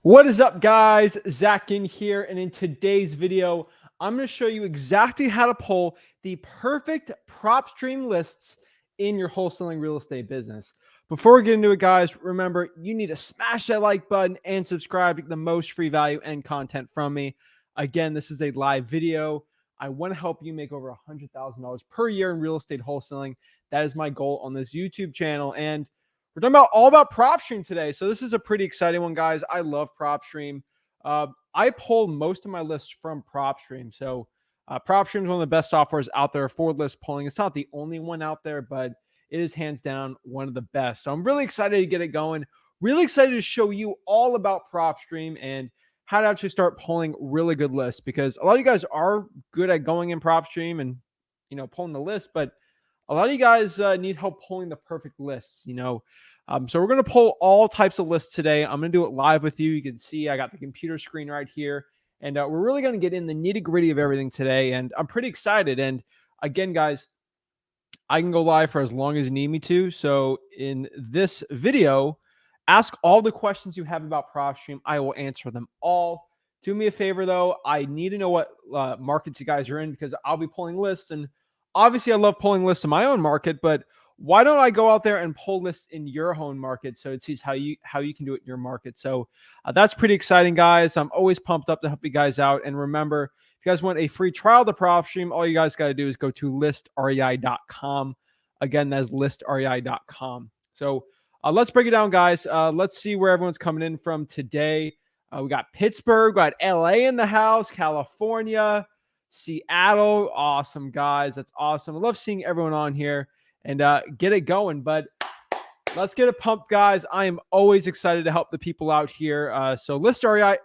What is up, guys? Zach Ginn here, and in today's video, I'm going to show you exactly how to pull the perfect Propstream lists in your wholesaling real estate business. Before we get into it, guys, remember, you need to smash that like button and subscribe to get the most free value and content from me. Again, this is a live video. I want to help you make over $100,000 per year in real estate wholesaling. That is my goal on this YouTube channel, and we're talking all about Propstream today. So this is a pretty exciting one, guys. I love Propstream. I pulled most of my lists from Propstream. So Propstream is one of the best softwares out there for list pulling. It's not the only one out there, but it is hands down one of the best. So I'm really excited to get it going. Really excited to show you all about Propstream and how to actually start pulling really good lists, because a lot of you guys are good at going in Propstream and, pulling the list, but a lot of you guys need help pulling the perfect lists, So we're going to pull all types of lists today. I'm going to do it live with you. You can see I got the computer screen right here, and we're really going to get in the nitty gritty of everything today. And I'm pretty excited. And again, guys, I can go live for as long as you need me to. So in this video, ask all the questions you have about Propstream. I will answer them all. Do me a favor, though. I need to know what markets you guys are in, because I'll be pulling lists. And obviously, I love pulling lists in my own market, but why don't I go out there and pull lists in your own market so it sees how you can do it in your market? So that's pretty exciting, guys. I'm always pumped up to help you guys out. And remember, if you guys want a free trial to Propstream, all you guys got to do is go to listrei.com. Again, that is listrei.com. So let's break it down, guys. Let's see where everyone's coming in from today. We got Pittsburgh, we got LA in the house, California, Seattle. Awesome, guys. That's awesome. I love seeing everyone on here and get it going. But let's get it pumped, guys. I am always excited to help the people out here. So listrei.com,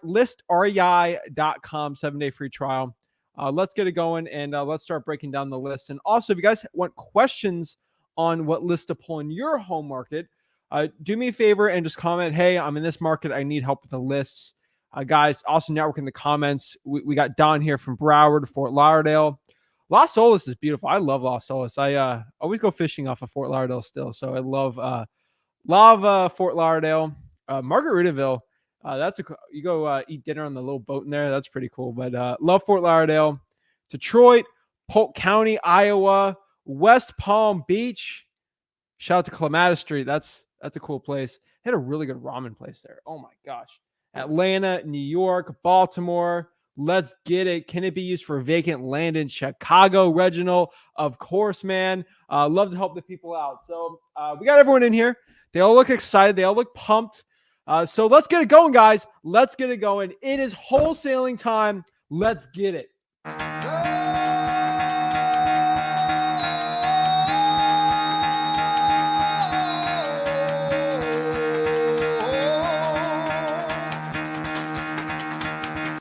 7-day free trial. Let's get it going, and let's start breaking down the list. And also, if you guys want questions on what list to pull in your home market, do me a favor and just comment, hey, I'm in this market. I need help with the lists. Guys, also network in the comments. We got Don here from Broward, Fort Lauderdale. Las Olas is beautiful. I love Las Olas. I always go fishing off of Fort Lauderdale still. So I love Fort Lauderdale. Margaritaville. You go eat dinner on the little boat in there. That's pretty cool. But love Fort Lauderdale. Detroit, Polk County, Iowa, West Palm Beach. Shout out to Clematis Street. That's a cool place. They had a really good ramen place there. Oh my gosh. Atlanta, New York, Baltimore. Let's get it. Can it be used for vacant land in Chicago? Reginald, of course, man. Love to help the people out. So we got everyone in here. They all look excited. They all look pumped. So let's get it going, guys. Let's get it going. It is wholesaling time. Let's get it.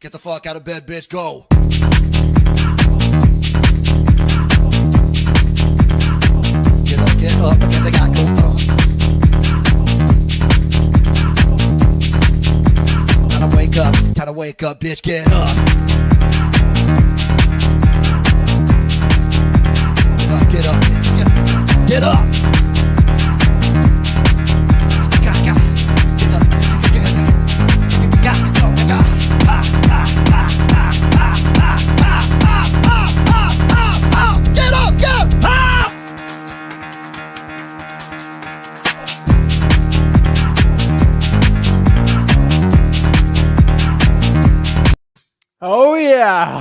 Get the fuck out of bed, bitch. Go. Get up, and get the guy go. Time to wake up, bitch. Get up. Get up. Get up.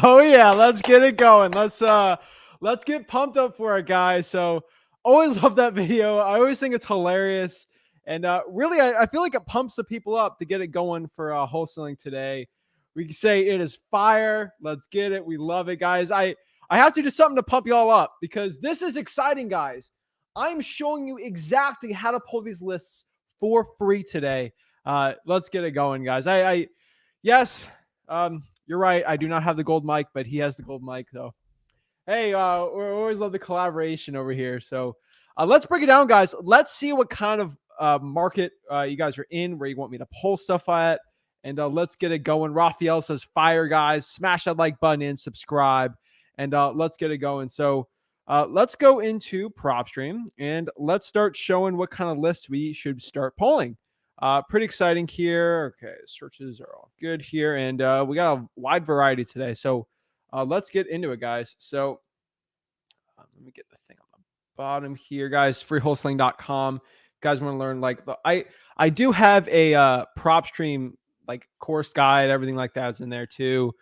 Oh yeah, let's get it going. Let's get pumped up for it, guys. So always love that video. I always think it's hilarious, and really I feel like it pumps the people up to get it going for wholesaling today. We can say it is fire. Let's get it. We love it, guys. I have to do something to pump you all up, because this is exciting, guys. I'm showing you exactly how to pull these lists for free today. Let's get it going, guys. Yes. You're right. I do not have the gold mic, but he has the gold mic. So, hey, we always love the collaboration over here. So let's break it down, guys. Let's see what kind of market you guys are in, where you want me to pull stuff at. And let's get it going. Raphael says, fire, guys. Smash that like button and subscribe. And let's get it going. So let's go into Propstream and let's start showing what kind of lists we should start pulling. Pretty exciting here. Okay, searches are all good here, and we got a wide variety today. So let's get into it, guys. So let me get the thing on the bottom here, guys. Freewholesaling.com. Guys want to learn like I do have a Propstream like course guide, everything like that's in there too.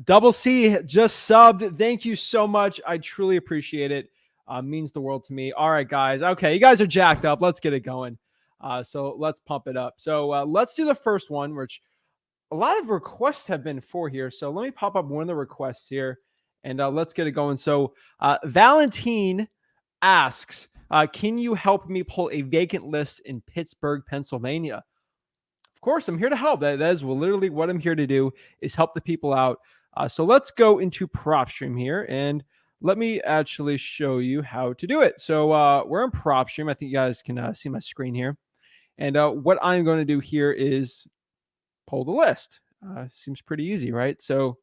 Double C just subbed. Thank you so much. I truly appreciate it. Means the world to me. All right, guys. Okay, you guys are jacked up. Let's get it going. So let's pump it up. So let's do the first one, which a lot of requests have been for here. So let me pop up one of the requests here and let's get it going. So Valentine asks, can you help me pull a vacant list in Pittsburgh, Pennsylvania? Of course, I'm here to help. That is literally what I'm here to do, is help the people out. So let's go into Propstream here and let me actually show you how to do it. So we're in Propstream. I think you guys can see my screen here. And what I'm going to do here is pull the list. Seems pretty easy, right? So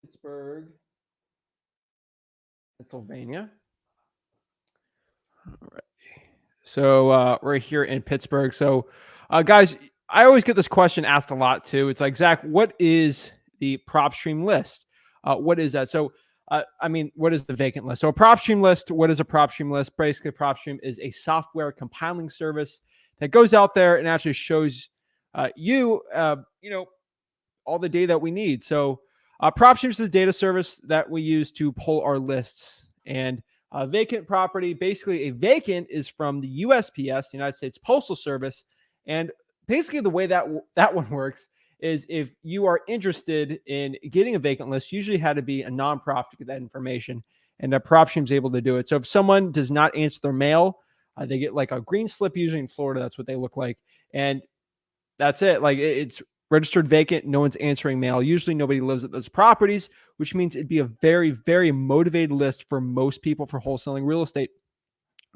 Pittsburgh, Pennsylvania. All right. So we're here in Pittsburgh. So guys, I always get this question asked a lot too. It's like, Zach, what is the Propstream list? What is that? So I mean, what is the vacant list? So a Propstream list, what is a Propstream list? Basically, Propstream is a software compiling service that goes out there and actually shows you know, all the data that we need. So Propstream is the data service that we use to pull our lists. And vacant property, basically a vacant is from the USPS, the United States Postal Service. And basically the way that one works is if you are interested in getting a vacant list, usually had to be a nonprofit to get that information. And Propstream is able to do it. So if someone does not answer their mail, they get like a green slip, usually in Florida. That's what they look like. And that's it. Like it's registered vacant. No one's answering mail. Usually nobody lives at those properties, which means it'd be a very, very motivated list for most people for wholesaling real estate.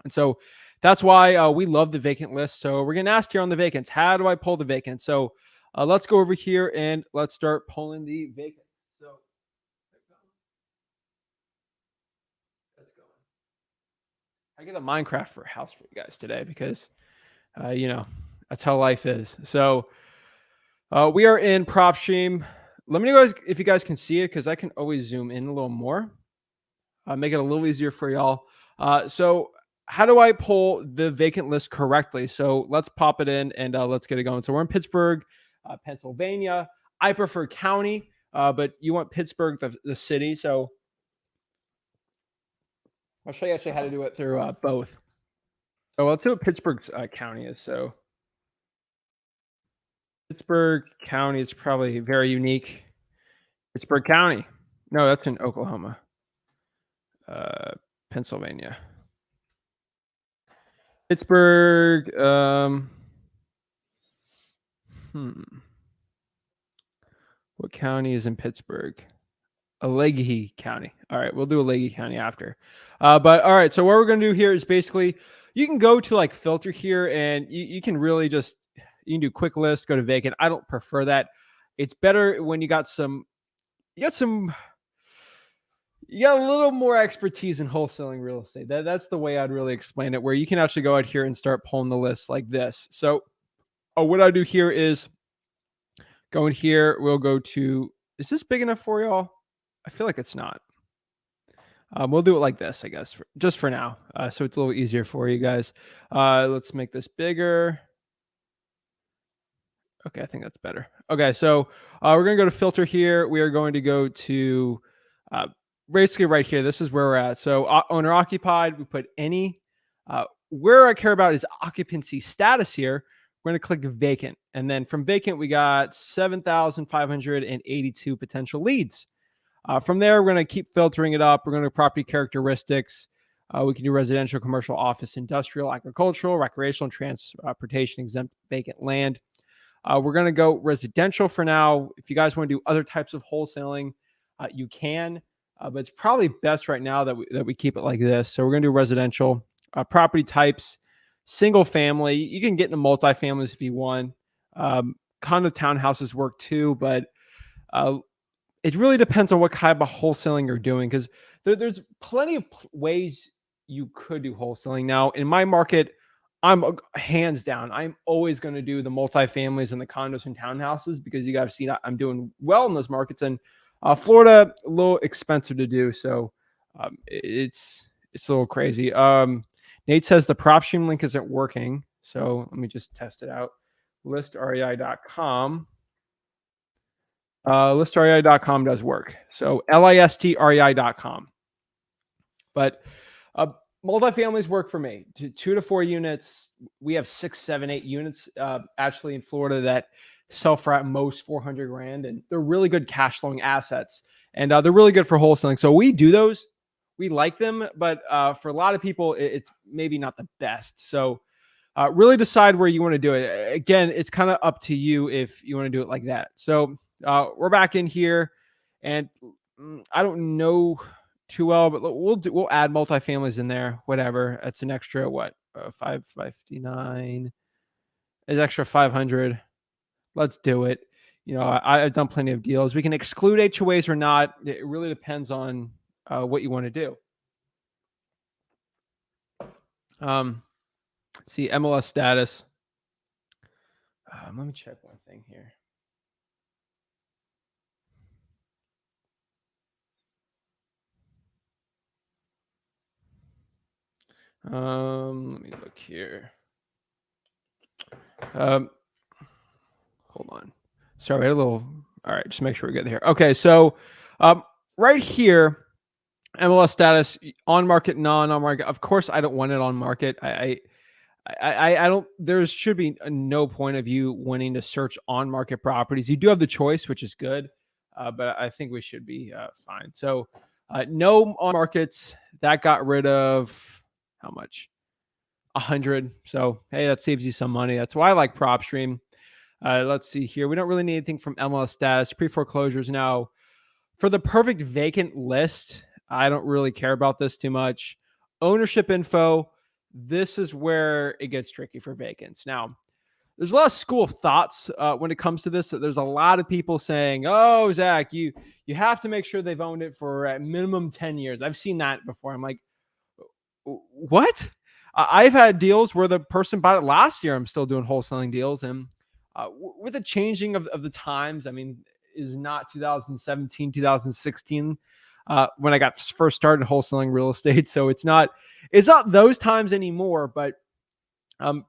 And so that's why we love the vacant list. So we're going to ask here on the vacants, how do I pull the vacant? So let's go over here and let's start pulling the vacant. So let's go. I get a Minecraft for a house for you guys today because, you know, that's how life is. So we are in Propstream. Let me know guys if you guys can see it, because I can always zoom in a little more. Make it a little easier for y'all. So how do I pull the vacant list correctly? So let's pop it in and let's get it going. So we're in Pittsburgh, Pennsylvania. I prefer county, but you want Pittsburgh, the city. So I'll show you actually how to do it through both. So let's see what Pittsburgh's county is. So Pittsburgh County is probably very unique. Pittsburgh County. No, that's in Oklahoma. Pennsylvania. Pittsburgh. What county is in Pittsburgh? Allegheny County. All right, we'll do Allegheny County after. But all right, so what we're going to do here is basically you can go to like filter here and you can really just, you can do quick list, go to vacant. I don't prefer that. It's better when you got a little more expertise in wholesaling real estate. That's the way I'd really explain it, where you can actually go out here and start pulling the list like this. So what I do here is go in here. We'll go to, is this big enough for y'all? I feel like it's not. We'll do it like this, I guess, just for now. So it's a little easier for you guys. Let's make this bigger. Okay, I think that's better. Okay, so we're going to go to filter here. We are going to go to basically right here. This is where we're at. So owner occupied, we put any. Where I care about is occupancy status here. We're going to click vacant. And then from vacant, we got 7,582 potential leads. From there, we're going to keep filtering it up. We're going to property characteristics. We can do residential, commercial, office, industrial, agricultural, recreational, transportation, exempt vacant land. We're going to go residential for now. If you guys want to do other types of wholesaling, you can, but it's probably best right now that we keep it like this. So we're going to do residential, property types, single family. You can get into multifamilies if you want. Condo townhouses work too, but it really depends on what kind of wholesaling you're doing, because there's plenty of ways you could do wholesaling. Now, in my market, hands down, I'm always going to do the multifamilies and the condos and townhouses because you guys see I'm doing well in those markets. And Florida, a little expensive to do. So it's a little crazy. Nate says the Propstream link isn't working. So let me just test it out. Listrei.com. Listrei.com does work. So listrei.com. But multifamilies work for me. 2 to 4 units. We have 6, 7, 8 units actually in Florida that sell for at most 400 grand, and they're really good cash flowing assets, and they're really good for wholesaling. So we do those. We like them, but for a lot of people, it's maybe not the best. So really decide where you want to do it. Again, it's kind of up to you if you want to do it like that. So we're back in here, and I don't know too well, but we'll add multifamilies in there. Whatever, that's an extra 559 is extra 500. Let's do it. I've done plenty of deals. We can exclude HOAs or not. It really depends on what you want to do. See MLS status. Let me check one thing here. Let me look here. Hold on. Sorry, I had a little. All right, just make sure we're good here. Okay, so right here, MLS status on market, non-on market. Of course, I don't want it on market. I don't. There should be no point of you wanting to search on market properties. You do have the choice, which is good, but I think we should be fine. So no on markets. That got rid of how much? 100. So hey, that saves you some money. That's why I like Propstream. Let's see here. We don't really need anything from MLS status. Pre-foreclosures now. For the perfect vacant list, I don't really care about this too much. Ownership info. This is where it gets tricky for vacants. Now, there's a lot of school of thoughts when it comes to this. There's a lot of people saying, "Oh, Zach, you have to make sure they've owned it for at minimum 10 years." I've seen that before. I'm like, what? I've had deals where the person bought it last year. I'm still doing wholesaling deals, and with the changing of the times, I mean, is not 2017, 2016 when I got first started wholesaling real estate. So it's not those times anymore. But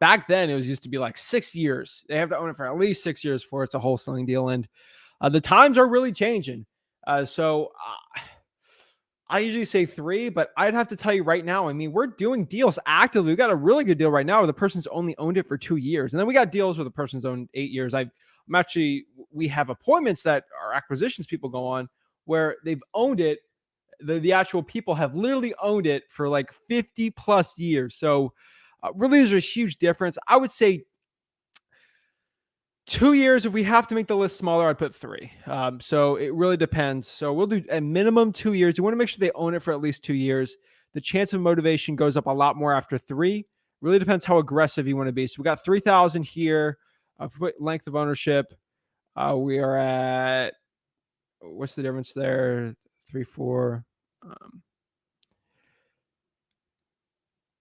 back then, it was used to be like 6 years. They have to own it for at least 6 years before it's a wholesaling deal, and the times are really changing. So I usually say 3, but I'd have to tell you right now, I mean, we're doing deals actively. We got a really good deal right now where the person's only owned it for 2 years. And then we got deals where the person's owned 8 years. We have appointments that our acquisitions people go on where they've owned it. The actual people have literally owned it for like 50 plus years. So really, there's a huge difference. I would say 2 years. If we have to make the list smaller, I'd put 3. So it really depends. So we'll do a minimum 2 years. You want to make sure they own it for at least 2 years. The chance of motivation goes up a lot more after 3. Really depends how aggressive you want to be. So we got 3,000 here. Length of ownership. We are at, what's the difference there? 3, 4.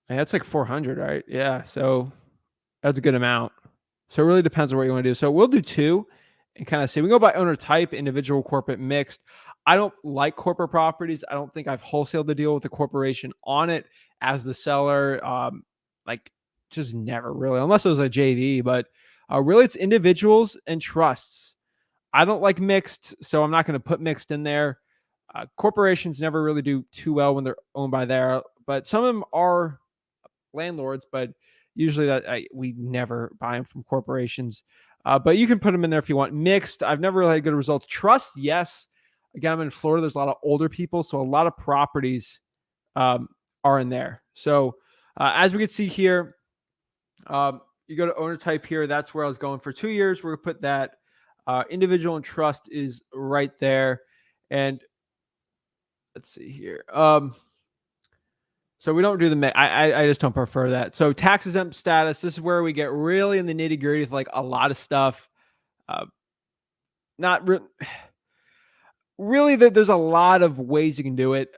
That's like 400, right? Yeah. So that's a good amount. So it really depends on what you want to do. So we'll do 2 and kind of see. We go by owner type, individual, corporate, mixed. I don't like corporate properties. I don't think I've wholesaled the deal with the corporation on it as the seller. Like just never really, unless it was a JV. But really, it's individuals and trusts. I don't like mixed, so I'm not going to put mixed in there. Corporations never really do too well when they're owned by there, but some of them are landlords, but usually we never buy them from corporations. But you can put them in there if you want. Mixed, I've never really had good results. Trust, yes. Again, I'm in Florida. There's a lot of older people, so a lot of properties are in there. So as we can see here, you go to owner type here. That's where I was going for 2 years. We're going to put that. Individual and trust is right there. And let's see here. So we don't do the, I just don't prefer that. So tax exempt status, this is where we get really in the nitty gritty with like a lot of stuff. Really, there's a lot of ways you can do it.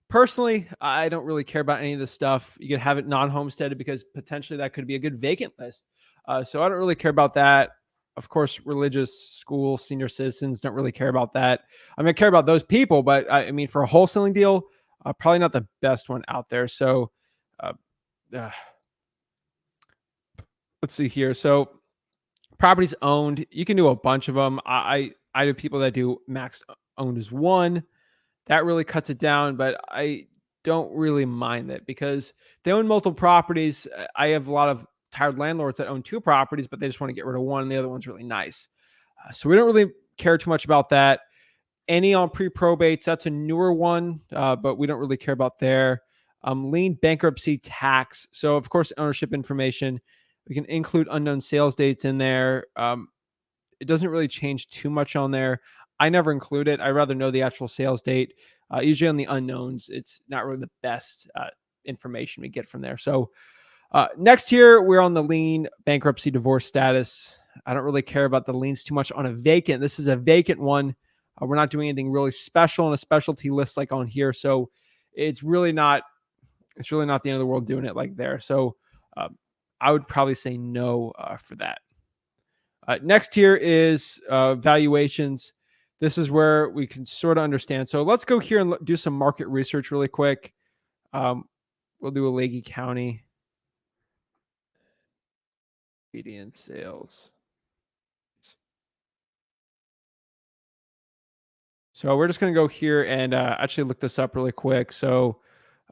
Personally, I don't really care about any of this stuff. You could have it non-homesteaded because potentially that could be a good vacant list. So I don't really care about that. Of course, religious, school, senior citizens don't really care about that. I mean, I care about those people, but I mean, for a wholesaling deal, probably not the best one out there. So uh, uh, let's see here. So properties owned, you can do a bunch of them. I do people that do max owned as one. That really cuts it down, but I don't really mind that because they own multiple properties. I have a lot of tired landlords that own two properties, but they just want to get rid of one and the other one's really nice. So we don't really care too much about that. Any on pre-probates, that's a newer one, but we don't really care about there. Lien, bankruptcy, tax. So of course, ownership information. We can include unknown sales dates in there. It doesn't really change too much on there. I never include it. I rather know the actual sales date. Usually on the unknowns, it's not really the best information we get from there. So next here, we're on the lien, bankruptcy, divorce status. I don't really care about the liens too much on a vacant. This is a vacant one. We're not doing anything really special on a specialty list like on here. So it's really not the end of the world doing it like there. So I would probably say no for that. Next here is valuations. This is where we can sort of understand. So let's go here and do some market research really quick. We'll do a Leahy County median sales. So we're just going to go here and actually look this up really quick. So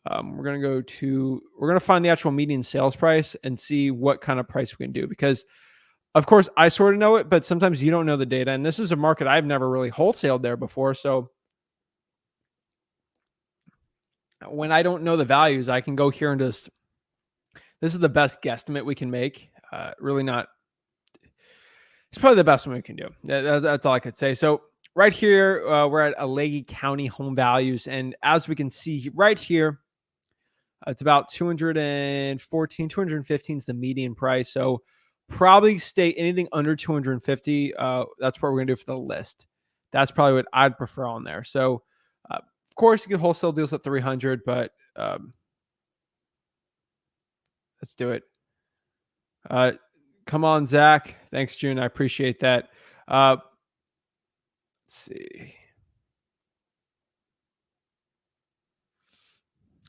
we're going to find the actual median sales price and see what kind of price we can do, because of course I sort of know it, but sometimes you don't know the data. And this is a market I've never really wholesaled there before. So when I don't know the values, I can go here and just, this is the best guesstimate we can make. Really not, it's probably the best one we can do. That's all I could say. So right here, we're at a Leahy County home values. And as we can see right here, it's about 214, 215 is the median price. So probably stay anything under 250. That's what we're going to do for the list. That's probably what I'd prefer on there. So of course you get wholesale deals at 300, but let's do it. Come on, Zach. Thanks, June. I appreciate that. Let's see.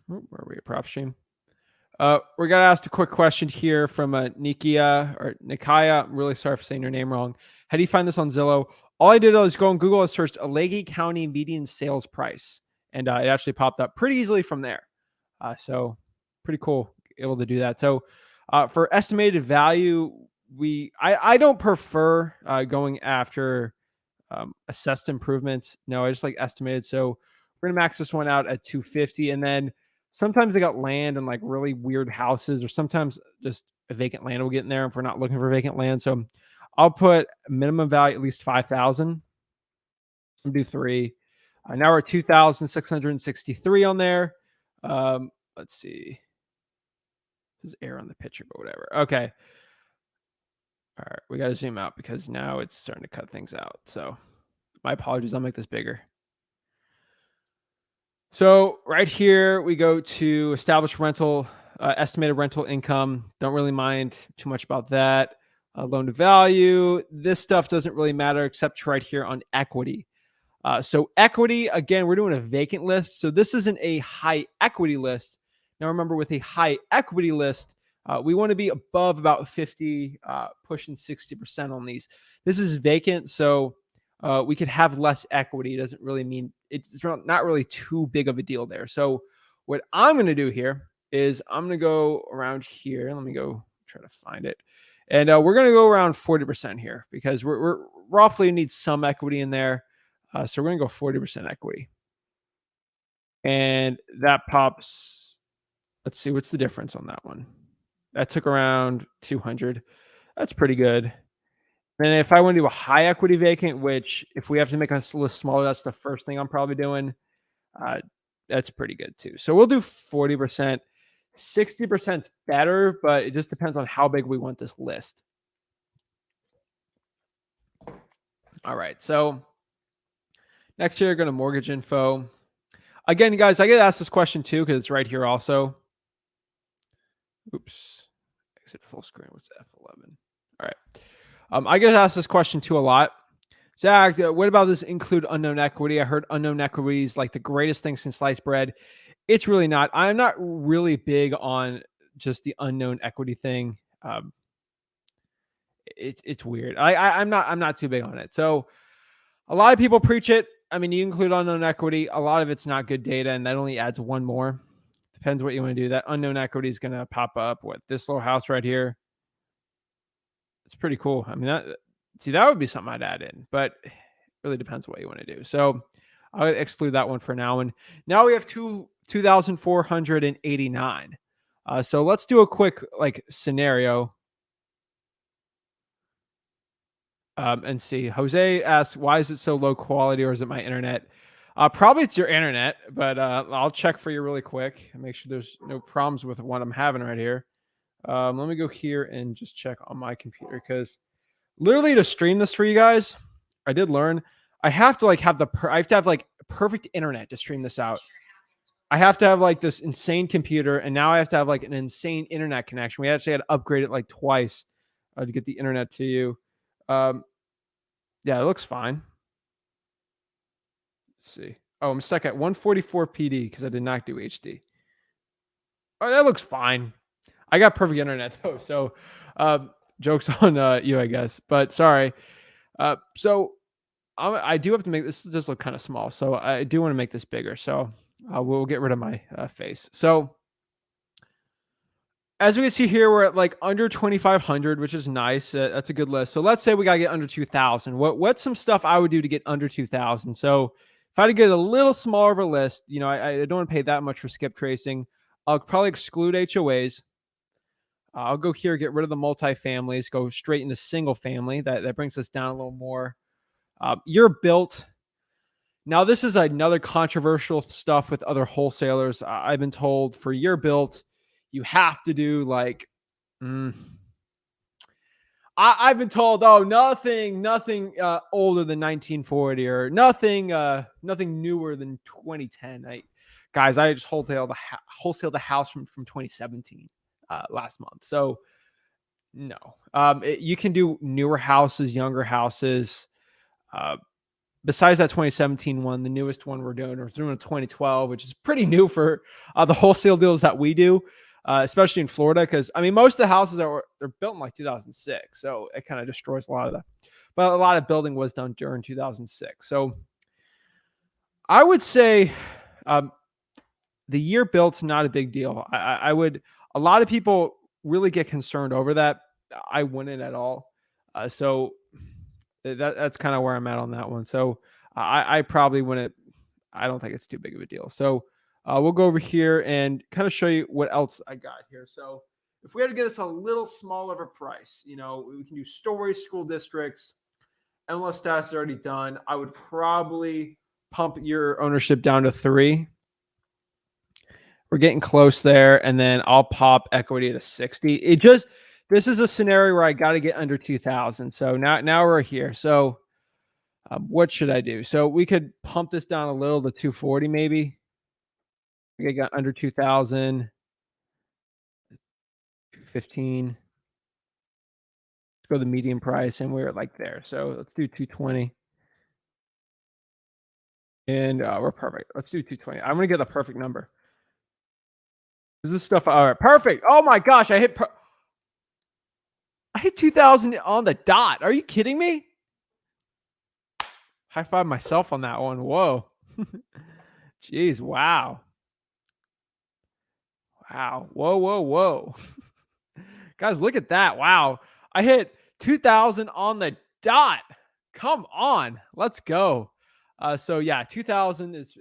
Where are we at Propstream? We're gonna ask a quick question here from Nikaya. I'm really sorry for saying your name wrong. How do you find this on Zillow? All I did was go on Google and searched a Leahy County median sales price, and it actually popped up pretty easily from there. So pretty cool, able to do that. So for estimated value, I don't prefer going after assessed improvements. No, I just like estimated. So we're gonna max this one out at 250, and then sometimes they got land and like really weird houses, or sometimes just a vacant land will get in there if we're not looking for vacant land. So I'll put minimum value at least 5,000. I'll do 3. Now we're at 2,663 on there. Let's see. This is error on the picture, but whatever. Okay. All right, we got to zoom out because now it's starting to cut things out. So my apologies. I'll make this bigger. So right here, we go to established rental, estimated rental income. Don't really mind too much about that. Loan to value. This stuff doesn't really matter except right here on equity. So equity, again, we're doing a vacant list. So this isn't a high equity list. Now remember, with a high equity list, we want to be above about 50, pushing 60% on these. This is vacant, so we could have less equity. It doesn't really mean, it's not really too big of a deal there. So what I'm going to do here is I'm going to go around here. Let me go try to find it. And we're going to go around 40% here because we're roughly need some equity in there. So we're going to go 40% equity. And that pops, let's see, what's the difference on that one? That took around 200. That's pretty good. And if I want to do a high equity vacant, which if we have to make a list smaller, that's the first thing I'm probably doing. That's pretty good too. So we'll do 40%. 60% is better, but it just depends on how big we want this list. All right. So next here, going to mortgage info. Again, guys, I get asked this question too because it's right here also. Oops. Exit full screen. What's F11? All right. I get asked this question too a lot. Zach, what about this include unknown equity? I heard unknown equity is like the greatest thing since sliced bread. It's really not. I'm not really big on just the unknown equity thing. It's weird. I'm not too big on it. So a lot of people preach it. I mean, you include unknown equity. A lot of it's not good data, and that only adds one more. Depends what you want to do. That unknown equity is going to pop up. What, this little house right here? It's pretty cool. I mean, that would be something I'd add in, but it really depends what you want to do. So I would exclude that one for now. And now we have 2,489. So let's do a quick like scenario. And see. Jose asks, why is it so low quality, or is it my internet? Probably it's your internet, but I'll check for you really quick and make sure there's no problems with what I'm having right here. Let me go here and just check on my computer, because literally to stream this for you guys, I did learn I have to like have I have to have like perfect internet to stream this out. I have to have like this insane computer, and now I have to have like an insane internet connection. We actually had to upgrade it like twice to get the internet to you. Yeah, it looks fine. Let's see. Oh, I'm stuck at 144 PD because I did not do HD. Oh, that looks fine. I got perfect internet though, so jokes on you, I guess. But sorry. So I do have to make this just look kind of small, so I do want to make this bigger. So we'll get rid of my face. So as we can see here, we're at like under 2,500, which is nice. That's a good list. So let's say we got to get under 2,000. What's some stuff I would do to get under 2,000? So if I had to get a little smaller of a list, you know, I don't want to pay that much for skip tracing. I'll probably exclude HOAs. I'll go here, get rid of the multifamilies, go straight into single family. That brings us down a little more. Year built. Now, this is another controversial stuff with other wholesalers. I've been told for year built, you have to do like, I've been told, oh, nothing older than 1940 or nothing newer than 2010. Guys, I just wholesaled the house from 2017 last month. So no, you can do newer houses, younger houses. Besides that 2017 one, the newest one we're doing a 2012, which is pretty new for the wholesale deals that we do, especially in Florida. Because I mean, most of the houses they're built in like 2006, so it kind of destroys a lot of that. But a lot of building was done during 2006. So I would say the year built's not a big deal. I would. A lot of people really get concerned over that. I wouldn't at all. So that's kind of where I'm at on that one. So I probably wouldn't. I don't think it's too big of a deal. So we'll go over here and kind of show you what else I got here. So if we had to get this a little smaller of a price, you know, we can do stories, school districts, MLS status is already done. I would probably pump your ownership down to 3. We're getting close there, and then I'll pop equity to 60. This is a scenario where I got to get under 2,000. So now we're here. So what should I do? So we could pump this down a little to 240 maybe. I got under 2,000. 215. Let's go the median price, and we're like there. So let's do 220. And we're perfect. Let's do 220. I'm going to get the perfect number. Is this stuff all right? Perfect. Oh my gosh, I hit 2,000 on the dot. Are you kidding me? High five myself on that one. Whoa. Jeez. Wow. Whoa. Guys, look at that. Wow. I hit 2,000 on the dot. Come on. Let's go. So yeah, 2,000 is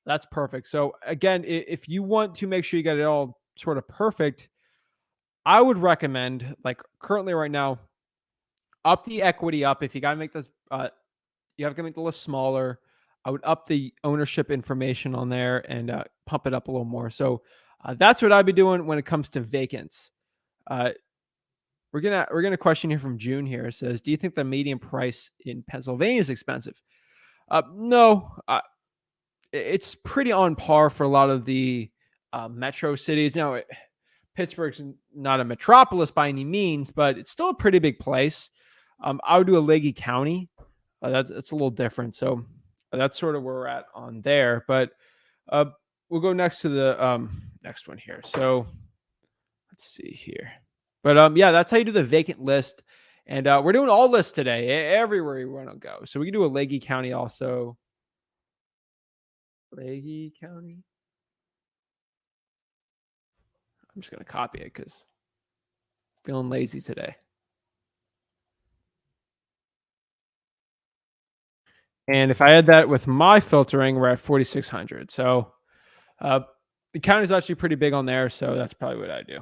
that's perfect. So again, if you want to make sure you get it all sort of perfect, I would recommend, like currently right now, up the equity up. If you got to make this, you have to make the list smaller. I would up the ownership information on there and pump it up a little more. So that's what I'd be doing when it comes to vacants. We're gonna question here from June here. It says, do you think the median price in Pennsylvania is expensive? No. it's pretty on par for a lot of the metro cities. Now, Pittsburgh's not a metropolis by any means, but it's still a pretty big place. I would do a Leggy County. It's a little different. So that's sort of where we're at on there. But we'll go next to the next one here. So let's see here. But yeah, that's how you do the vacant list. And we're doing all lists today, everywhere you want to go. So we can do a Leggy County also. Leggy County. I'm just going to copy it because I'm feeling lazy today. And if I add that with my filtering, we're at 4,600. So the county is actually pretty big on there. So that's probably what I do.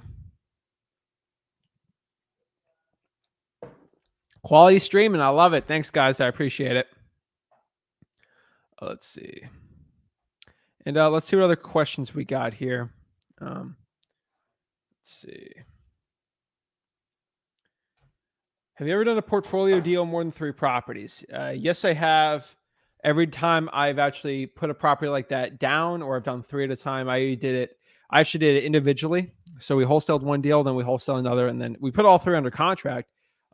Quality streaming. I love it. Thanks, guys. I appreciate it. Let's see. And let's see what other questions we got here. Let's see. Have you ever done a portfolio deal more than 3 properties? Yes, I have. Every time I've actually put a property like that down, or I've done 3 at a time, I actually did it individually. So we wholesaled one deal, then we wholesaled another, and then we put all 3 under contract,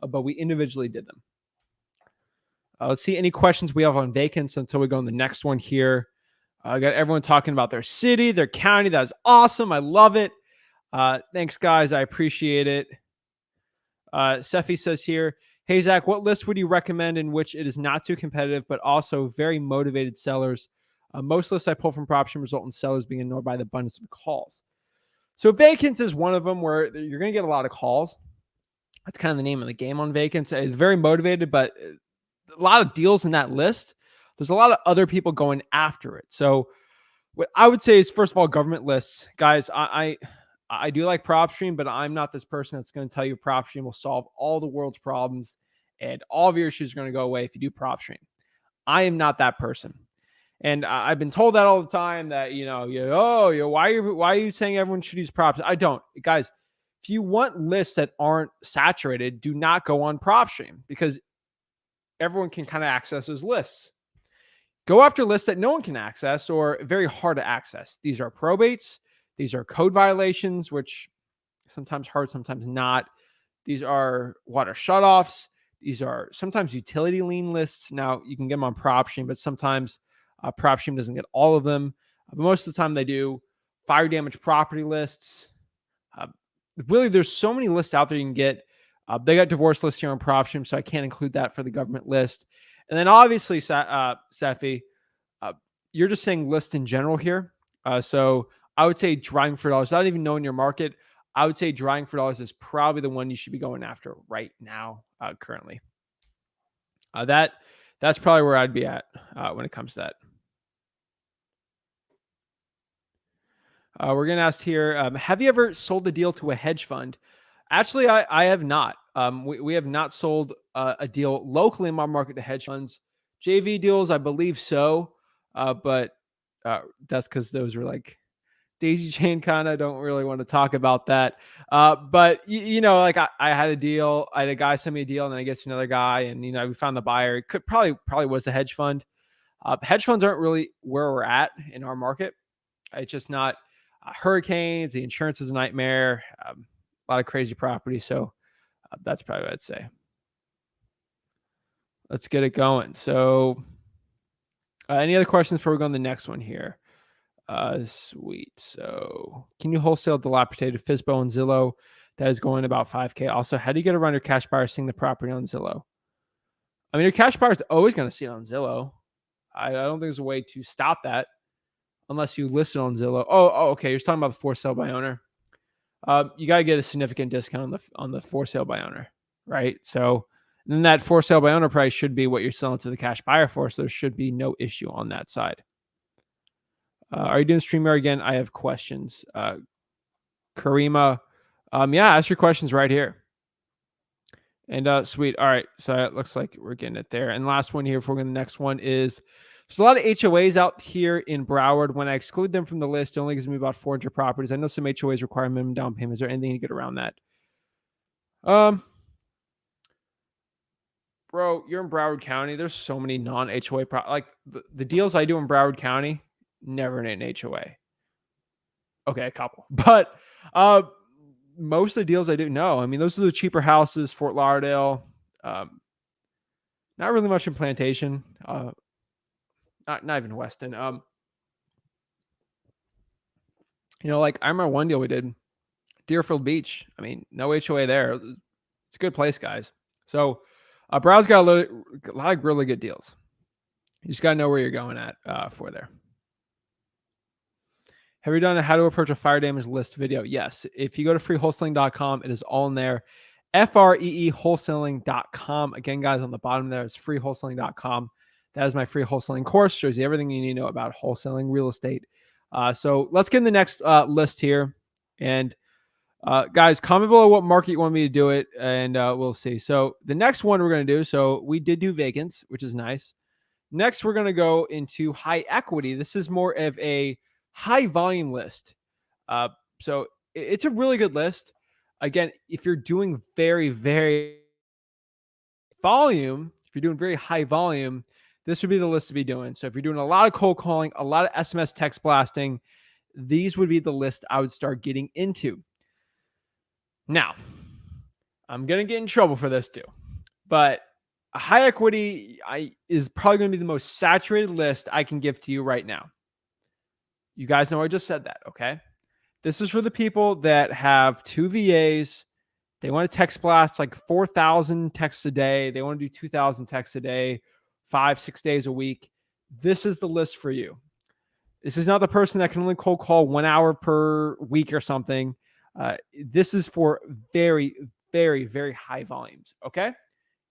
but we individually did them. Let's see any questions we have on vacants until we go on the next one here. I got everyone talking about their city, their county. That's awesome. I love it. Thanks, guys. I appreciate it. Sefi says here, hey, Zach, what list would you recommend in which it is not too competitive, but also very motivated sellers? Most lists I pull from Propstream result in sellers being ignored by the abundance of calls. So vacants is one of them where you're going to get a lot of calls. That's kind of the name of the game on vacants. It's very motivated, but a lot of deals in that list. There's a lot of other people going after it. So what I would say is, first of all, government lists. Guys, I do like Propstream, but I'm not this person that's going to tell you Propstream will solve all the world's problems and all of your issues are going to go away if you do Propstream. I am not that person. And I've been told that all the time that, why are you saying everyone should use props? I don't. Guys, if you want lists that aren't saturated, do not go on Propstream because everyone can kind of access those lists. Go after lists that no one can access or very hard to access. These are probates. These are code violations, which sometimes hard, sometimes not. These are water shutoffs. These are sometimes utility lien lists. Now, you can get them on Propstream, but sometimes Propstream doesn't get all of them. But most of the time they do. Fire damage property lists. Really, there's so many lists out there you can get. They got divorce lists here on Propstream, so I can't include that for the government list. And then obviously, Safi, you're just saying list in general here. So I would say drying for dollars, not even knowing your market. I would say drying for dollars is probably the one you should be going after right now, currently. That's probably where I'd be at when it comes to that. We're going to ask here, have you ever sold a deal to a hedge fund? Actually, I have not. We have not sold a deal locally in my market to hedge funds. JV deals, I believe so. But that's because those were like daisy chain kind of. Don't really want to talk about that. But like I had a deal. I had a guy send me a deal, and then I get to another guy, and we found the buyer. It could probably was a hedge fund. Hedge funds aren't really where we're at in our market. It's just not. Hurricanes, the insurance is a nightmare. A lot of crazy property. So that's probably what I'd say. Let's get it going. So any other questions before we go on the next one here? Sweet. So can you wholesale dilapidated FSBO and Zillow? That is going about 5K. Also, how do you get around your cash buyer seeing the property on Zillow? I mean, your cash buyer is always going to see it on Zillow. I don't think there's a way to stop that unless you list it on Zillow. Oh, okay. You're talking about the for sale by owner. You got to get a significant discount on the for sale by owner, right? So then that for sale by owner price should be what you're selling to the cash buyer for. So there should be no issue on that side. Are you doing StreamYard again? I have questions. Karima, yeah, ask your questions right here. And sweet. All right. So it looks like we're getting it there. And last one here before we go to the next one is, there's a lot of HOAs out here in Broward. When I exclude them from the list, it only gives me about 400 properties. I know some HOAs require minimum down payment. Is there anything to get around that? Bro, you're in Broward County. There's so many non-HOA like the deals I do in Broward County. never in an HOA. Okay, a couple, but most of the deals I do, no. I mean, those are the cheaper houses, Fort Lauderdale. Not really much in Plantation. Not even Weston. Like I remember one deal we did, Deerfield Beach. I mean, no HOA there. It's a good place, guys. So, Browse got a lot of really good deals. You just gotta know where you're going at for there. Have you done a how to approach a fire damage list video? Yes. If you go to freewholesaling.com, it is all in there. FREE wholesaling.com. Again, guys, on the bottom there is freewholesaling.com. That is my free wholesaling course. Shows you everything you need to know about wholesaling real estate. So let's get in the next list here. And guys, comment below what market you want me to do it, and we'll see. So the next one we're going to do, so we did do vacants, which is nice. Next, we're going to go into high equity. This is more of a high volume list. So it's a really good list. Again, if you're doing very, very volume, if you're doing very high volume, this would be the list to be doing. So if you're doing a lot of cold calling, a lot of SMS text blasting, these would be the list I would start getting into. Now, I'm going to get in trouble for this too, but a high equity is probably going to be the most saturated list I can give to you right now. You guys know I just said that, okay? This is for the people that have 2 VAs. They want to text blast like 4,000 texts a day. They want to do 2,000 texts a day, 5-6 days a week. This is the list for you. This is not the person that can only cold call 1 hour per week or something. This is for very, very, very high volumes, okay?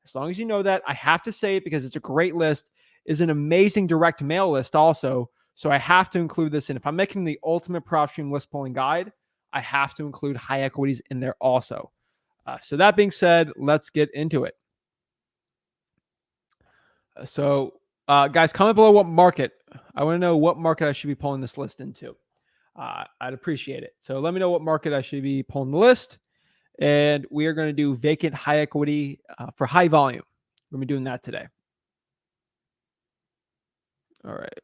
As long as you know that, I have to say it because it's a great list. It's an amazing direct mail list also. So I have to include this in. If I'm making the ultimate Propstream list pulling guide, I have to include high equities in there also. So that being said, let's get into it. Guys, comment below what market. I want to know what market I should be pulling this list into. I'd appreciate it. So let me know what market I should be pulling the list. And we are going to do vacant high equity for high volume. We're going to be doing that today. All right.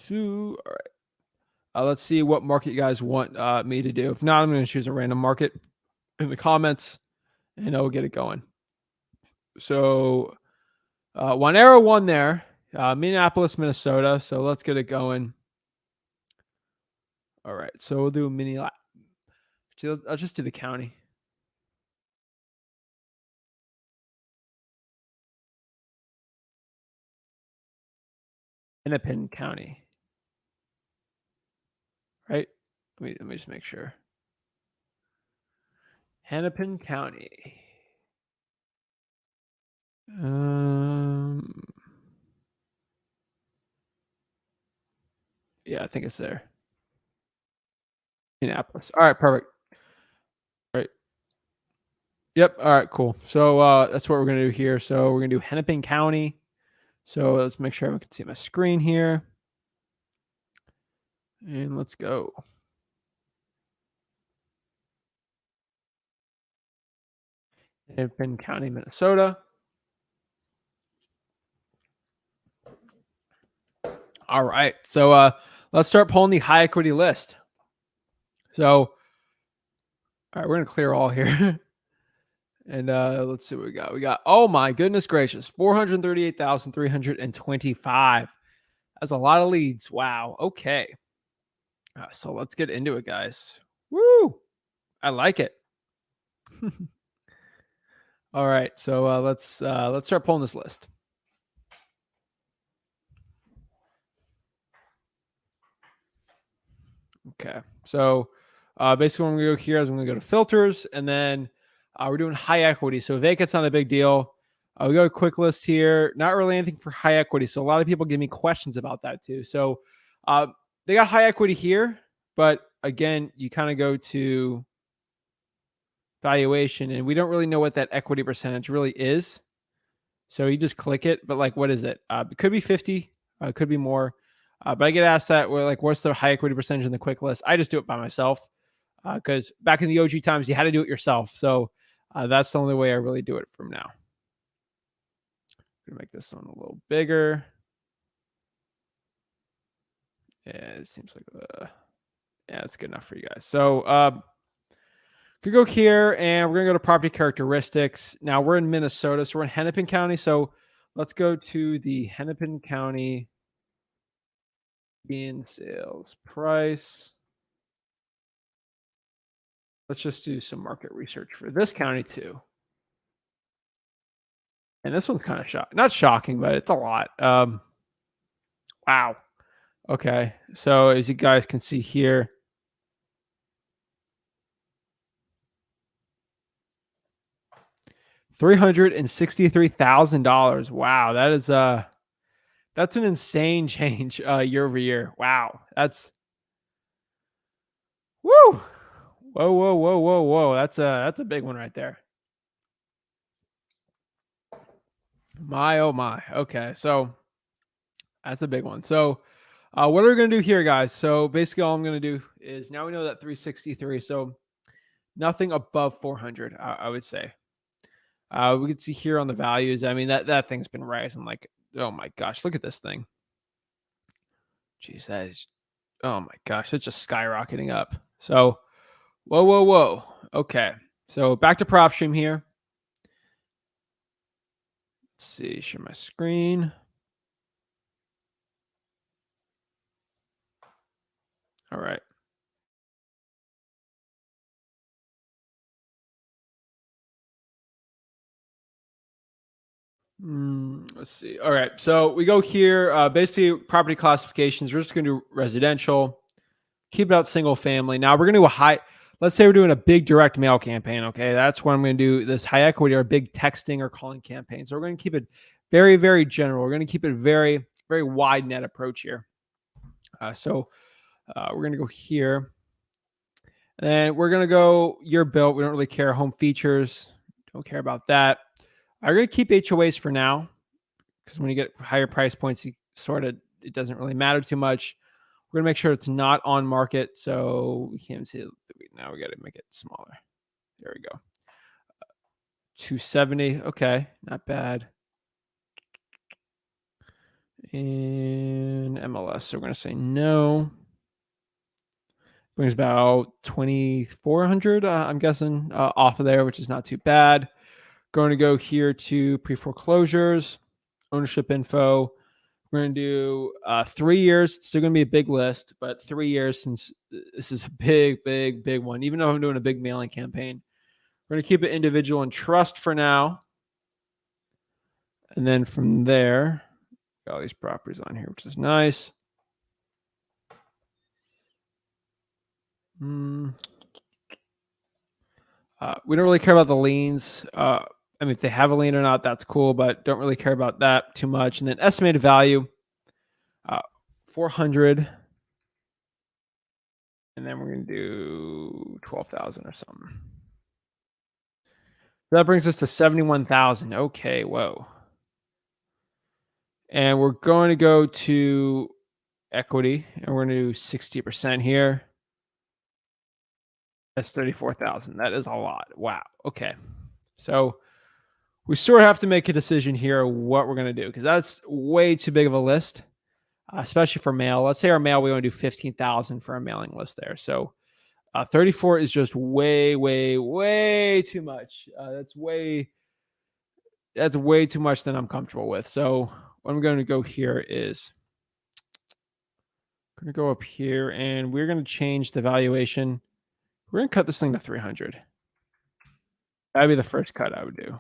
All right. Let's see what market you guys want me to do. If not, I'm going to choose a random market in the comments, and I'll get it going. So, one arrow, one there, Minneapolis, Minnesota. So let's get it going. All right. So we'll do I'll just do the county. Hennepin County. Right? Let me just make sure. Hennepin County. Yeah, I think it's there. Minneapolis. All right, perfect. All right. Yep. All right, cool. So that's what we're gonna do here. So we're gonna do Hennepin County. So let's make sure everyone can see my screen here. And let's go. Hennepin County, Minnesota. All right. So let's start pulling the high equity list. So, all right, we're going to clear all here. And let's see what we got. We got, oh my goodness gracious, 438,325. That's a lot of leads. Wow. Okay. So let's get into it, guys. Woo! I like it. All right. So let's start pulling this list. Okay. So basically, when we go here, I'm going to go to filters, and then we're doing high equity. So vacant's not a big deal. We go to quick list here. Not really anything for high equity. So a lot of people give me questions about that too. So they got high equity here, but again, you kind of go to valuation, and we don't really know what that equity percentage really is. So you just click it, but like, what is it? It could be 50, it could be more. But I get asked that, like, what's the high equity percentage in the quick list? I just do it by myself because back in the OG times, you had to do it yourself. So that's the only way I really do it from now. I'm going to make this one a little bigger. Yeah, it seems like yeah, it's good enough for you guys. So could go here and we're gonna go to property characteristics. Now we're in Minnesota, so we're in Hennepin County. So let's go to the Hennepin County in sales price. Let's just do some market research for this county too. And this one's kind of not shocking, but it's a lot. Wow. Okay. So as you guys can see here, $363,000. Wow, that's an insane change year over year. Wow, that's woo. Whoa. That's a big one right there. My oh my. Okay, so that's a big one. So what are we gonna do here, guys? So basically, all I'm gonna do is now we know that 363. So nothing above 400, I would say. We can see here on the values. I mean, that thing's been rising like, oh my gosh, look at this thing. Jeez, that is, oh my gosh, it's just skyrocketing up. So, whoa. Okay, so back to Propstream here. Let's see, share my screen. All right. Let's see. All right. So we go here. Basically, property classifications. We're just going to do residential. Keep it out single family. Now we're going to do a high. Let's say we're doing a big direct mail campaign. Okay, that's what I'm going to do. This high equity or big texting or calling campaign. So we're going to keep it very, very general. We're going to keep it very, very wide net approach here. So we're going to go here, and we're going to go year built. We don't really care. Home features. Don't care about that. I'm going to keep HOAs for now, because when you get higher price points, it doesn't really matter too much. We're going to make sure it's not on market. So we can't see it. Now we got to make it smaller. There we go. 270. Okay. Not bad. In MLS. So we're going to say no. Brings about 2,400, I'm guessing, off of there, which is not too bad. Going to go here to pre-foreclosures, ownership info. We're going to do 3 years. It's still going to be a big list, but 3 years, since this is a big one. Even though I'm doing a big mailing campaign, we're going to keep it individual and trust for now. And then from there, got all these properties on here, which is nice. We don't really care about the liens. I mean, if they have a lien or not, that's cool, but don't really care about that too much. And then estimated value, 400. And then we're going to do 12,000 or something. That brings us to 71,000. Okay, whoa. And we're going to go to equity, and we're going to do 60% here. That's 34,000. That is a lot. Wow. Okay. So we sort of have to make a decision here what we're going to do, because that's way too big of a list, especially for mail. Let's say our mail, we want to do 15,000 for a mailing list there. So 34 is just way too much. That's way too much than I'm comfortable with. So what I'm going to go here is I'm going to go up here, and we're going to change the valuation. We're going to cut this thing to 300. That'd be the first cut I would do.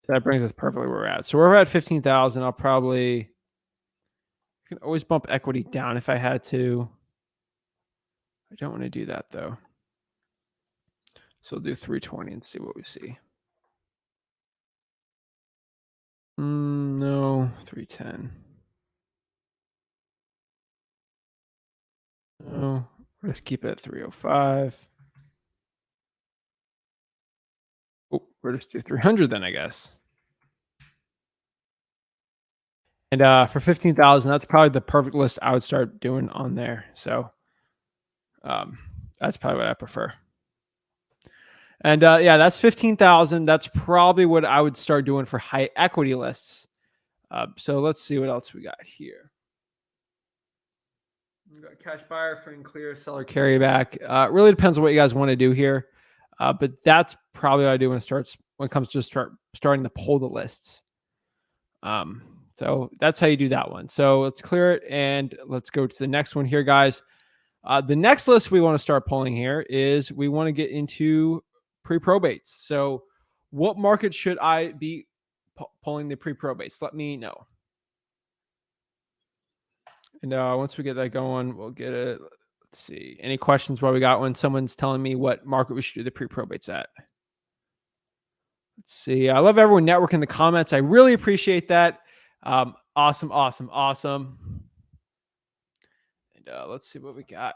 So that brings us perfectly where we're at. So we're at 15,000. I can always bump equity down if I had to. I don't want to do that though. So we'll do 320 and see what we see. No, 310. No, let's keep it at 305. Oh, we'll just do 300 then, I guess. And for 15,000, that's probably the perfect list I would start doing on there. So that's probably what I prefer. And yeah, that's 15,000. That's probably what I would start doing for high equity lists. So let's see what else we got here. You got cash buyer, free and clear, seller carryback. It really depends on what you guys want to do here. But that's probably what I do when it comes to starting to pull the lists. So that's how you do that one. So let's clear it and let's go to the next one here, guys. The next list we want to start pulling here is we want to get into pre-probates. So what market should I be pulling the pre-probates? Let me know. And once we get that going, we'll get it. Let's see. Any questions while we got one? Someone's telling me what market we should do the pre-probates at. Let's see. I love everyone networking in the comments. I really appreciate that. Awesome. And let's see what we got.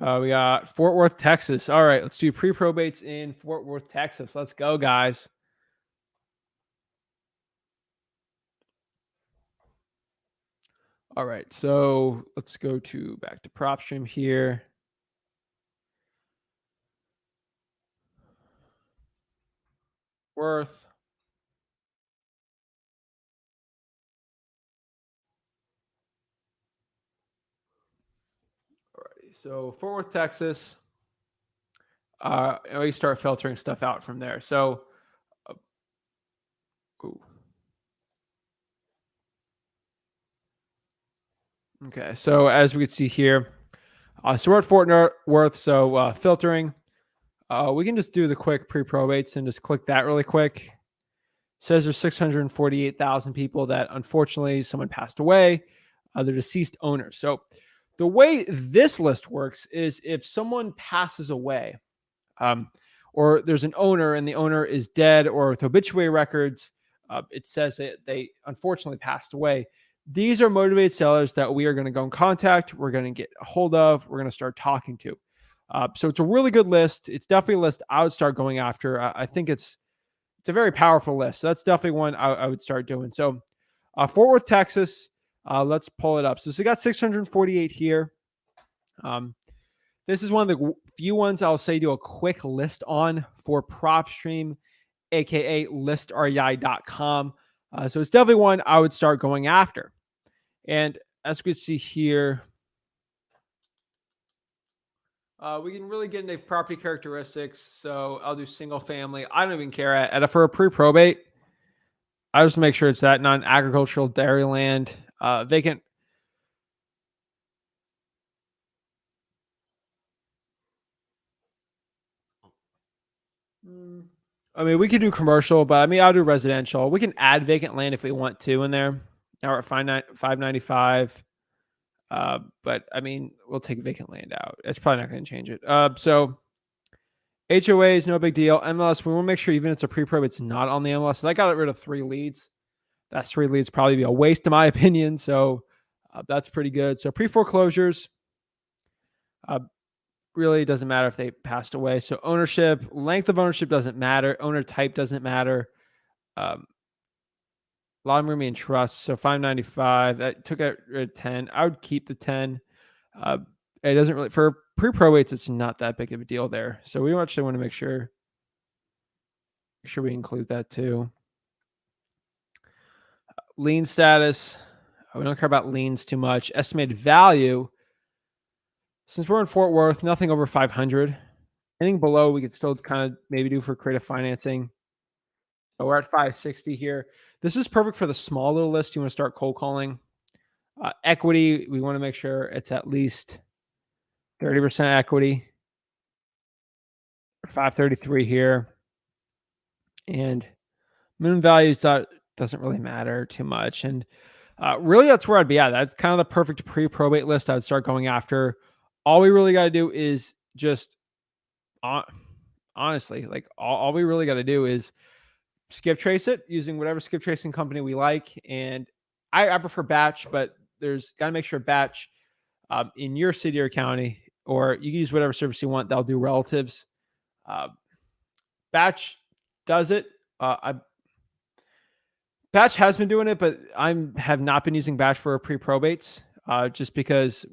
We got Fort Worth, Texas. All right, let's do pre-probates in Fort Worth, Texas. Let's go, guys. All right, so let's go back to Propstream here. Worth. Alrighty, so Fort Worth, Texas. And we start filtering stuff out from there. So, okay, so as we can see here, so we're at Fort Worth. So filtering, we can just do the quick pre-probates and just click that really quick. Says there's 648,000 people that unfortunately someone passed away. They're deceased owners. So the way this list works is if someone passes away, or there's an owner and the owner is dead, or with obituary records, it says that they unfortunately passed away. These are motivated sellers that we are going to go in contact. We're going to get a hold of. We're going to start talking to. So it's a really good list. It's definitely a list I would start going after. I think it's a very powerful list. So that's definitely one I would start doing. So Fort Worth, Texas, let's pull it up. So we got 648 here. This is one of the few ones I'll say do a quick list on for Propstream, aka listrei.com. So it's definitely one I would start going after. And as we can see here, we can really get into property characteristics. So I'll do single family. I don't even care. For a pre-probate, I just make sure it's that non-agricultural dairy land, vacant. I mean, we could do commercial, but I mean, I'll do residential. We can add vacant land if we want to in there. Now we're at 595. But I mean, we'll take vacant land out. It's probably not going to change it. So HOA is no big deal. MLS, we want to make sure even if it's a pre-probe, it's not on the MLS. So I got rid of 3 leads. That's 3 leads probably be a waste in my opinion. So that's pretty good. So pre-foreclosures, really doesn't matter if they passed away. So ownership, length of ownership doesn't matter. Owner type doesn't matter. Law and and trust. So 595. That took out 10. I would keep the 10. It doesn't really, for pre-probates, it's not that big of a deal there. So we actually want to make sure we include that too. Lien status. We don't care about liens too much. Estimated value. Since we're in Fort Worth, nothing over 500. Anything below, we could still kind of maybe do for creative financing. So we're at 560 here. This is perfect for the small little list you want to start cold calling. Equity, we want to make sure it's at least 30% equity. 533 here. And minimum values doesn't really matter too much. And really, that's where I'd be at. That's kind of the perfect pre-probate list I would start going after. All we really got to do is just, honestly, like all we really got to do is skip trace it using whatever skip tracing company we like. And I prefer batch, but there's got to make sure batch in your city or county, or you can use whatever service you want. They'll do relatives. Batch does it. Batch has been doing it, but I have not been using batch for pre-probates just because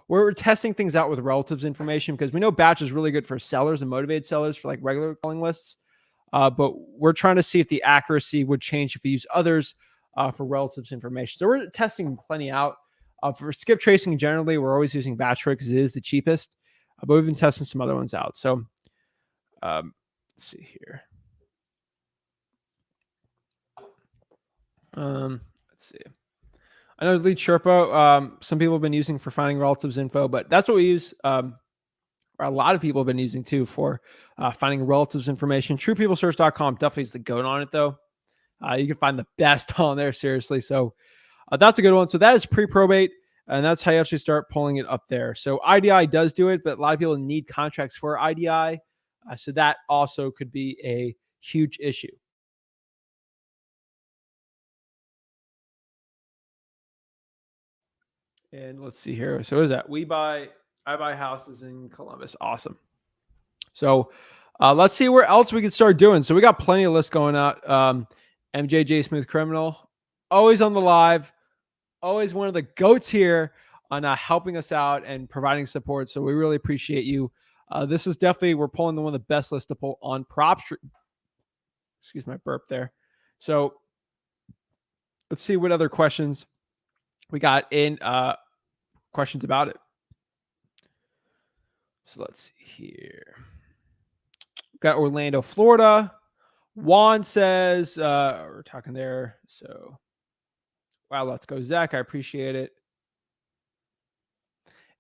we're testing things out with relatives information because we know batch is really good for sellers and motivated sellers for like regular calling lists. But we're trying to see if the accuracy would change if we use others for relatives information. So we're testing plenty out. For skip tracing generally, we're always using Bachelor because it is the cheapest, but we've been testing some other ones out. So let's see here. Let's see. I know Lead Sherpa, some people have been using for finding relatives info, but that's what we use. Or a lot of people have been using too for finding relatives information. TruePeopleSearch.com definitely is the goat on it though. You can find the best on there, seriously. So that's a good one. So that is pre-probate, and that's how you actually start pulling it up there. So IDI does do it, but a lot of people need contracts for IDI. So that also could be a huge issue. And let's see here. So what is that? I buy houses in Columbus. Awesome. So let's see where else we can start doing. So we got plenty of lists going out. MJJ Smooth Criminal, always on the live, always one of the goats here on helping us out and providing support. So we really appreciate you. This is definitely, we're pulling one of the best lists to pull on Propstream. Excuse my burp there. So let's see what other questions we got in questions about it. So let's see here. Got Orlando, Florida. Juan says, we're talking there. So, wow, let's go, Zach. I appreciate it.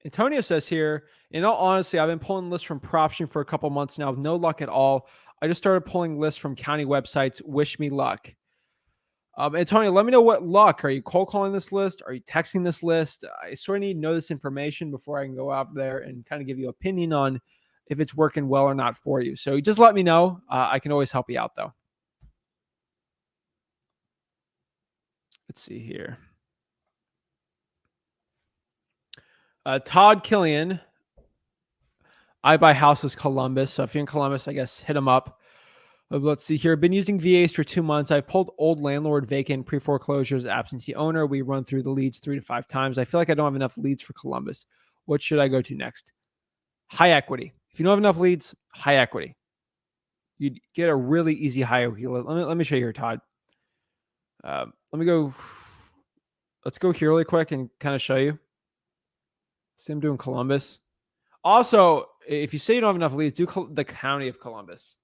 Antonio says here, in all honesty, I've been pulling lists from Propstream for a couple months now with no luck at all. I just started pulling lists from county websites. Wish me luck. Antonio, let me know what luck. Are you cold calling this list? Are you texting this list? I sort of need to know this information before I can go out there and kind of give you an opinion on if it's working well or not for you. So just let me know. I can always help you out though. Let's see here. Todd Killian. I buy houses Columbus. So if you're in Columbus, I guess hit them up. Let's see here. I've been using VAs for 2 months. I've pulled old landlord, vacant, pre-foreclosures, absentee owner. We run through the leads 3 to 5 times. I feel like I don't have enough leads for Columbus. What should I go to next? High equity. If you don't have enough leads, high equity. You get a really easy high equity. Let me show you here, Todd. Let me go. Let's go here really quick and kind of show you. See, I'm doing Columbus. Also, if you say you don't have enough leads, do the county of Columbus.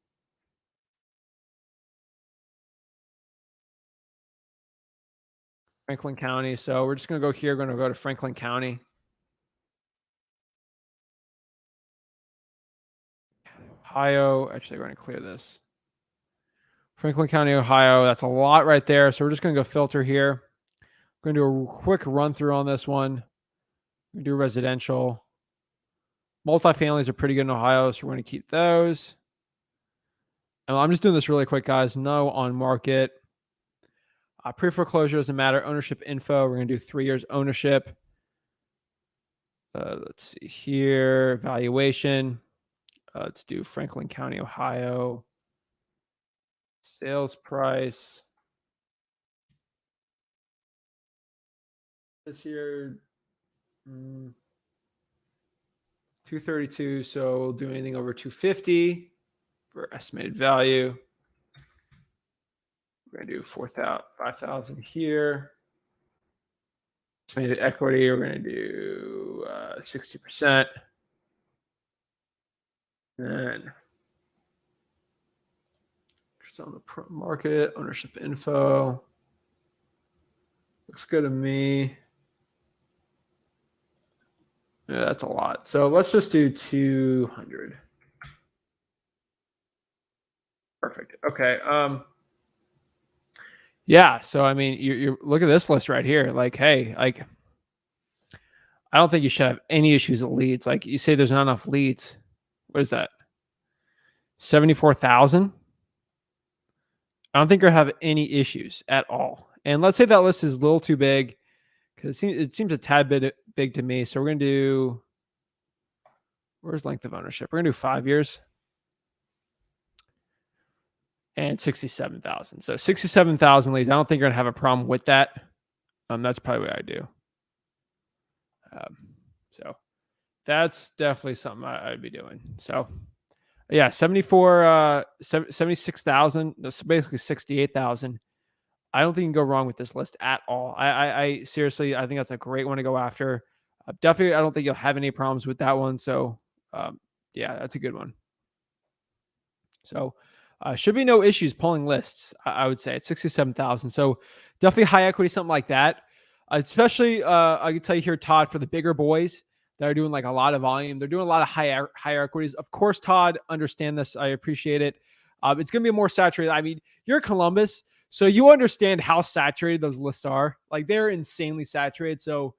Franklin County. So we're just going to go here. We're going to go to Franklin County. Ohio. Actually, we're going to clear this. Franklin County, Ohio. That's a lot right there. So we're just going to go filter here. We're going to do a quick run through on this one. We do residential. Multifamilies are pretty good in Ohio, so we're going to keep those. And I'm just doing this really quick, guys. No on market. Pre-foreclosure doesn't matter. Ownership info. We're going to do 3 years ownership. Let's see here. Valuation. Let's do Franklin County, Ohio. Sales price. This year, 232. So we'll do anything over 250 for estimated value. We're going to do 5,000 here. Estimated equity, we're going to do 60%. Then just on the market, ownership info. Looks good to me. Yeah, that's a lot. So let's just do 200. Perfect. Okay. Yeah. So I mean, you look at this list right here. Like, hey, like, I don't think you should have any issues with leads. Like you say, there's not enough leads. What is that? 74,000. I don't think you're have any issues at all. And let's say that list is a little too big because it seems a tad bit big to me. So we're going to do, where's length of ownership? We're going to do 5 years and 67,000. So 67,000 leads. I don't think you're going to have a problem with that. That's probably what I do. So that's definitely something I'd be doing. So yeah, 76,000. That's basically 68,000 I don't think you can go wrong with this list at all. I seriously, I think that's a great one to go after. Definitely, I don't think you'll have any problems with that one. So, um, yeah, that's a good one. So, should be no issues pulling lists. I would say it's 67,000. So, definitely high equity, something like that. Especially, I can tell you here, Todd, for the bigger boys that are doing like a lot of volume, they're doing a lot of higher equities. Of course, Todd, understand this. I appreciate it. It's going to be more saturated. I mean, you're Columbus, so you understand how saturated those lists are. Like they're insanely saturated. So,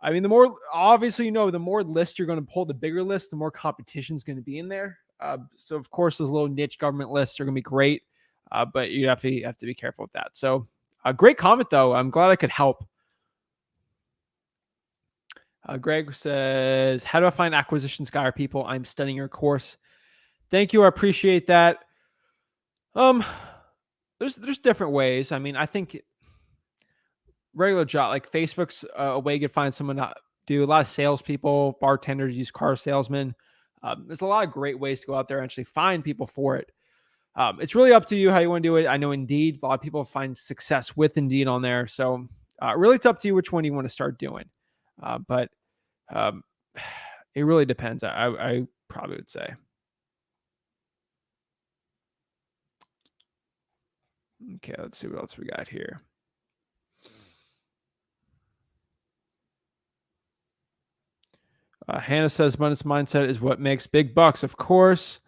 I mean, the more obviously, the more lists you're going to pull, the bigger list, the more competition is going to be in there. So, of course, those little niche government lists are going to be great, but you have to be careful with that. So, great comment though. I'm glad I could help. Greg says, "How do I find acquisitions guy or people? I'm studying your course." Thank you. I appreciate that. There's different ways. I mean, I think regular job like Facebook's a way you can find someone to do. A lot of salespeople, bartenders, used car salesmen. There's a lot of great ways to go out there and actually find people for it. It's really up to you how you want to do it. I know Indeed, a lot of people find success with Indeed on there. So really it's up to you which one you want to start doing. But it really depends. I probably would say. Okay, let's see what else we got here. Hannah says abundance mindset is what makes big bucks. Of course.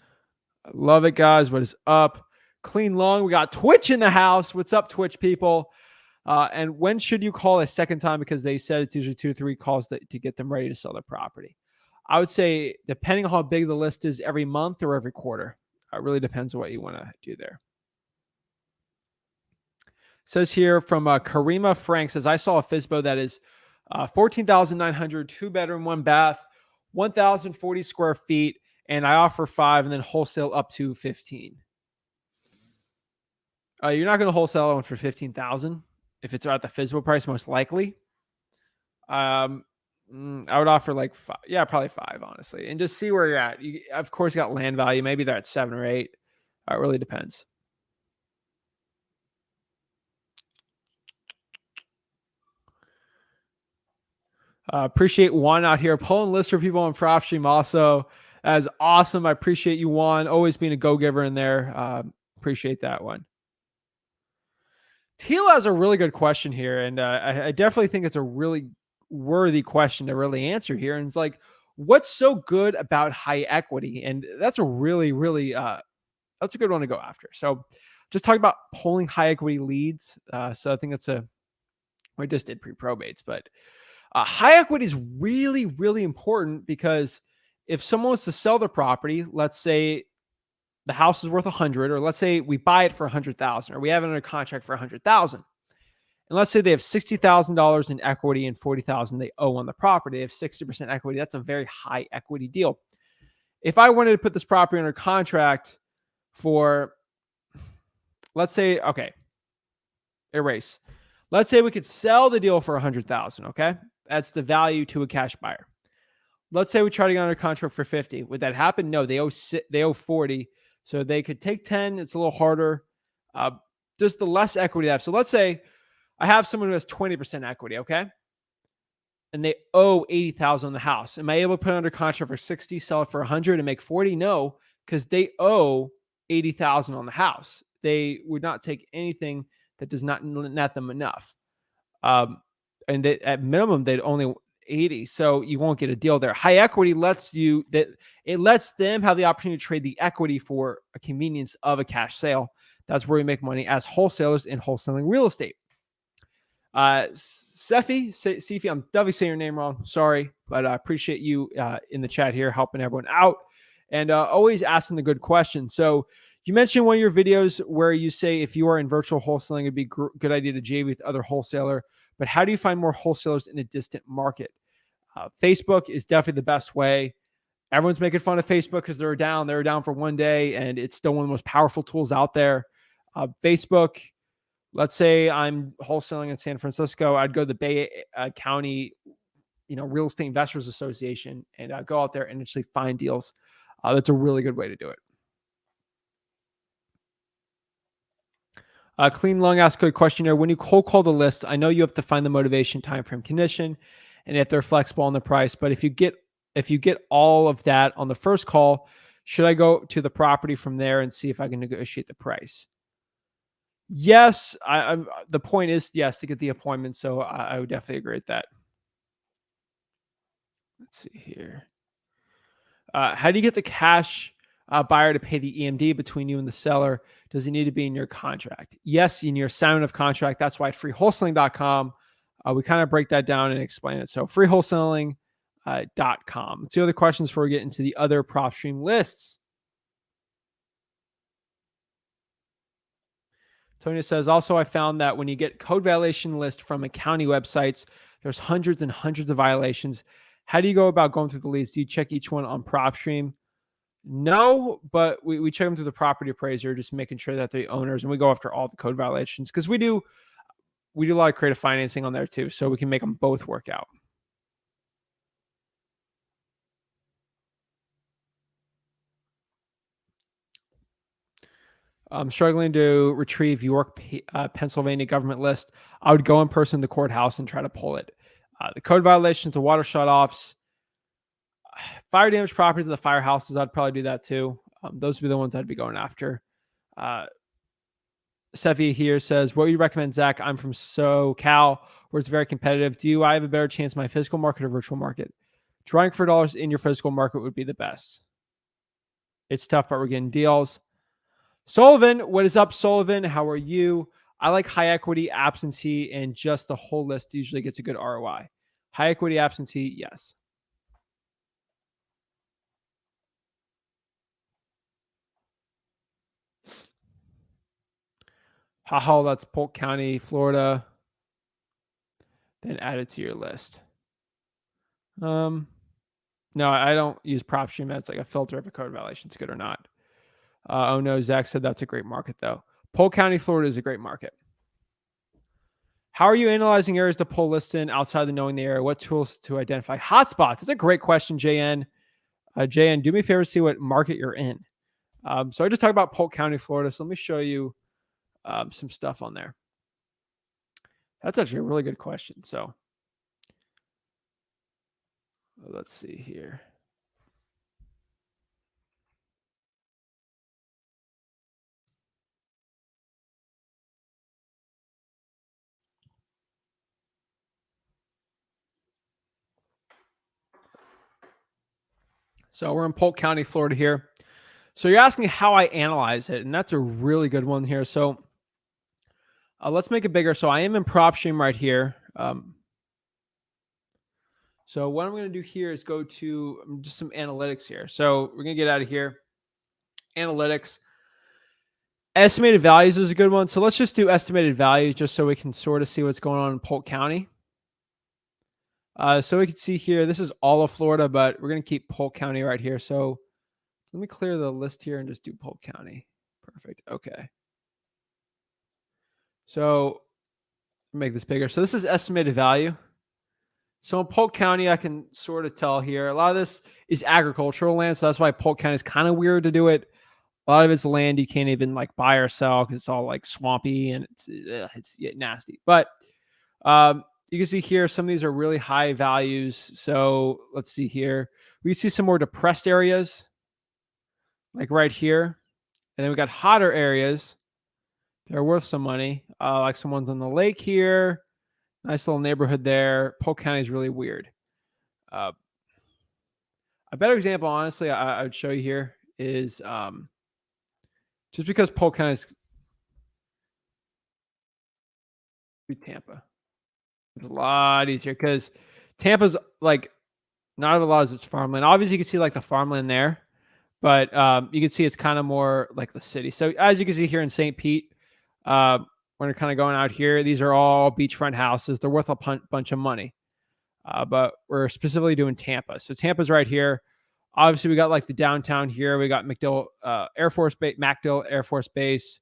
I love it, guys. What is up? Clean Long. We got Twitch in the house. What's up, Twitch people? And when should you call a second time? Because they said it's usually 2 to 3 calls to get them ready to sell their property. I would say, depending on how big the list is, every month or every quarter. It really depends on what you want to do there. Says here from Karima Frank says, I saw a FSBO that is 14,900, 2-bedroom, 1 bath, 1,040 square feet, and I offer 5 and then wholesale up to 15. You're not going to wholesale one for 15,000 if it's at the FSBO price, most likely. I would offer like 5. Yeah, probably 5, honestly, and just see where you're at. You, of course, got land value. Maybe they're at 7 or 8. It really depends. Appreciate Juan out here pulling lists for people on Propstream also. As awesome. I appreciate you, Juan. Always being a go-giver in there. Appreciate that one. Teal has a really good question here, and I definitely think it's a really worthy question to really answer here. And it's like, what's so good about high equity? And that's a really, really that's a good one to go after. So just talking about pulling high equity leads. So I think we just did pre-probates, but high equity is really, really important because if someone wants to sell their property, let's say the house is worth 100, or let's say we buy it for 100,000, or we have it under contract for 100,000. And let's say they have $60,000 in equity and 40,000 they owe on the property. They have 60% equity. That's a very high equity deal. If I wanted to put this property under contract for, let's say, okay, erase. Let's say we could sell the deal for 100,000. Okay. That's the value to a cash buyer. Let's say we try to get under contract for 50. Would that happen? No, they owe 40. So they could take 10. It's a little harder. Just the less equity they have. So let's say I have someone who has 20% equity. Okay. And they owe 80,000 on the house. Am I able to put it under contract for 60, sell it for 100 and make 40? No, because they owe 80,000 on the house. They would not take anything that does not net them enough. And at minimum, they'd only 80. So you won't get a deal there. High equity lets them have the opportunity to trade the equity for a convenience of a cash sale. That's where we make money as wholesalers in wholesaling real estate. Sefi, I'm definitely saying your name wrong. Sorry, but I appreciate you in the chat here helping everyone out and always asking the good questions. So you mentioned one of your videos where you say if you are in virtual wholesaling, it'd be a good idea to JV with other wholesaler. But how do you find more wholesalers in a distant market? Facebook is definitely the best way. Everyone's making fun of Facebook because they're down for one day, and it's still one of the most powerful tools out there. Facebook, let's say I'm wholesaling in San Francisco. I'd go to the Bay County, Real Estate Investors Association, and go out there and actually find deals. That's a really good way to do it. Clean Long asked a good question here. When you cold call the list, I know you have to find the motivation, time frame, condition, and if they're flexible on the price. But if you get all of that on the first call, should I go to the property from there and see if I can negotiate the price? Yes, the point is yes to get the appointment. So I would definitely agree with that. Let's see here. How do you get the cash buyer to pay the EMD between you and the seller? Does it need to be in your contract? Yes, in your assignment of contract. That's why at freewholesaling.com, we kind of break that down and explain it. So freewholesaling.com. Let's see other questions before we get into the other Propstream lists. Tony says, also, I found that when you get code violation list from a county websites, there's hundreds and hundreds of violations. How do you go about going through the leads? Do you check each one on Propstream? No, but we check them through the property appraiser, just making sure that the owners, and we go after all the code violations because we do a lot of creative financing on there too, so we can make them both work out. I'm struggling to retrieve York, Pennsylvania government list. I would go in person to the courthouse and try to pull it. The code violations, the water shutoffs, fire damage properties of the firehouses, I'd probably do that too. Those would be the ones I'd be going after. Sevi here says, what would you recommend, Zach? I'm from SoCal, where it's very competitive. I have a better chance in my physical market or virtual market? Trying for dollars in your physical market would be the best. It's tough, but we're getting deals. Sullivan, what is up, Sullivan? How are you? I like high equity, absentee, and just the whole list usually gets a good ROI. High equity, absentee, yes. Haha, that's Polk County, Florida. Then add it to your list. No, I don't use Propstream as like a filter if a code violation is good or not. Oh no, Zach said that's a great market though. Polk County, Florida is a great market. How are you analyzing areas to pull lists in outside of knowing the area? What tools to identify hotspots? It's a great question, JN. JN, do me a favor to see what market you're in. So I just talked about Polk County, Florida. So let me show you some stuff on there. That's actually a really good question. So let's see here. So we're in Polk County, Florida here. So you're asking how I analyze it, and that's a really good one here. So let's make it bigger. So I am in Propstream right here. So what I'm going to do here is go to just some analytics here. So we're going to get out of here. Analytics. Estimated values is a good one. So let's just do estimated values just so we can sort of see what's going on in Polk County. So we can see here, this is all of Florida, but we're going to keep Polk County right here. So let me clear the list here and just do Polk County. Perfect. Okay. So make this bigger. So this is estimated value. So in Polk County, I can sort of tell here, a lot of this is agricultural land. So that's why Polk County is kind of weird to do it. A lot of it's land you can't even like buy or sell because it's all like swampy and it's nasty. But you can see here, some of these are really high values. So let's see here. We see some more depressed areas, like right here. And then we got hotter areas. They're worth some money, like someone's on the lake here. Nice little neighborhood there. Polk County is really weird. A better example, honestly, I would show you here is just because Polk County is Tampa. It's a lot easier because Tampa's like not a lot as its farmland. Obviously, you can see like the farmland there, but you can see it's kind of more like the city. So as you can see here in St. Pete, when we're kind of going out here, these are all beachfront houses. They're worth a bunch of money, but we're specifically doing Tampa. So Tampa's right here. Obviously, we got like the downtown here. We got MacDill Air Force Base, MacDill Air Force Base.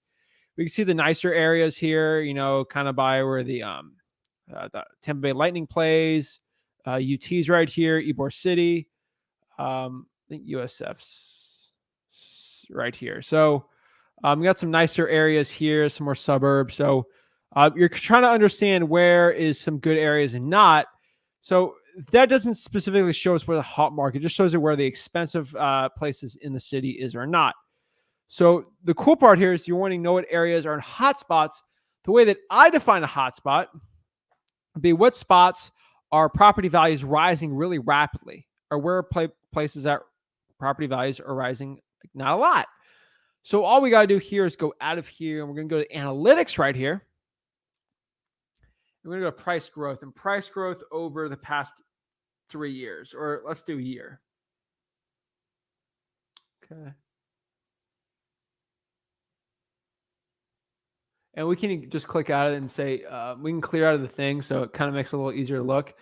We can see the nicer areas here, you know, kind of by where the Tampa Bay Lightning plays. UT's right here, Ybor City. I think USF's right here. So We got some nicer areas here, some more suburbs. So you're trying to understand where is some good areas and not. So that doesn't specifically show us where the hot market, just shows you where the expensive places in the city is or not. So the cool part here is you're wanting to know what areas are in hot spots. The way that I define a hot spot would be what spots are property values rising really rapidly, or where places that property values are rising not a lot. So all we got to do here is go out of here, and we're going to go to analytics right here. We're going to go to price growth, and price growth over the past 3 years, or let's do a year. Okay. And we can just click out of it and say, we can clear out of the thing. So it kind of makes it a little easier to look.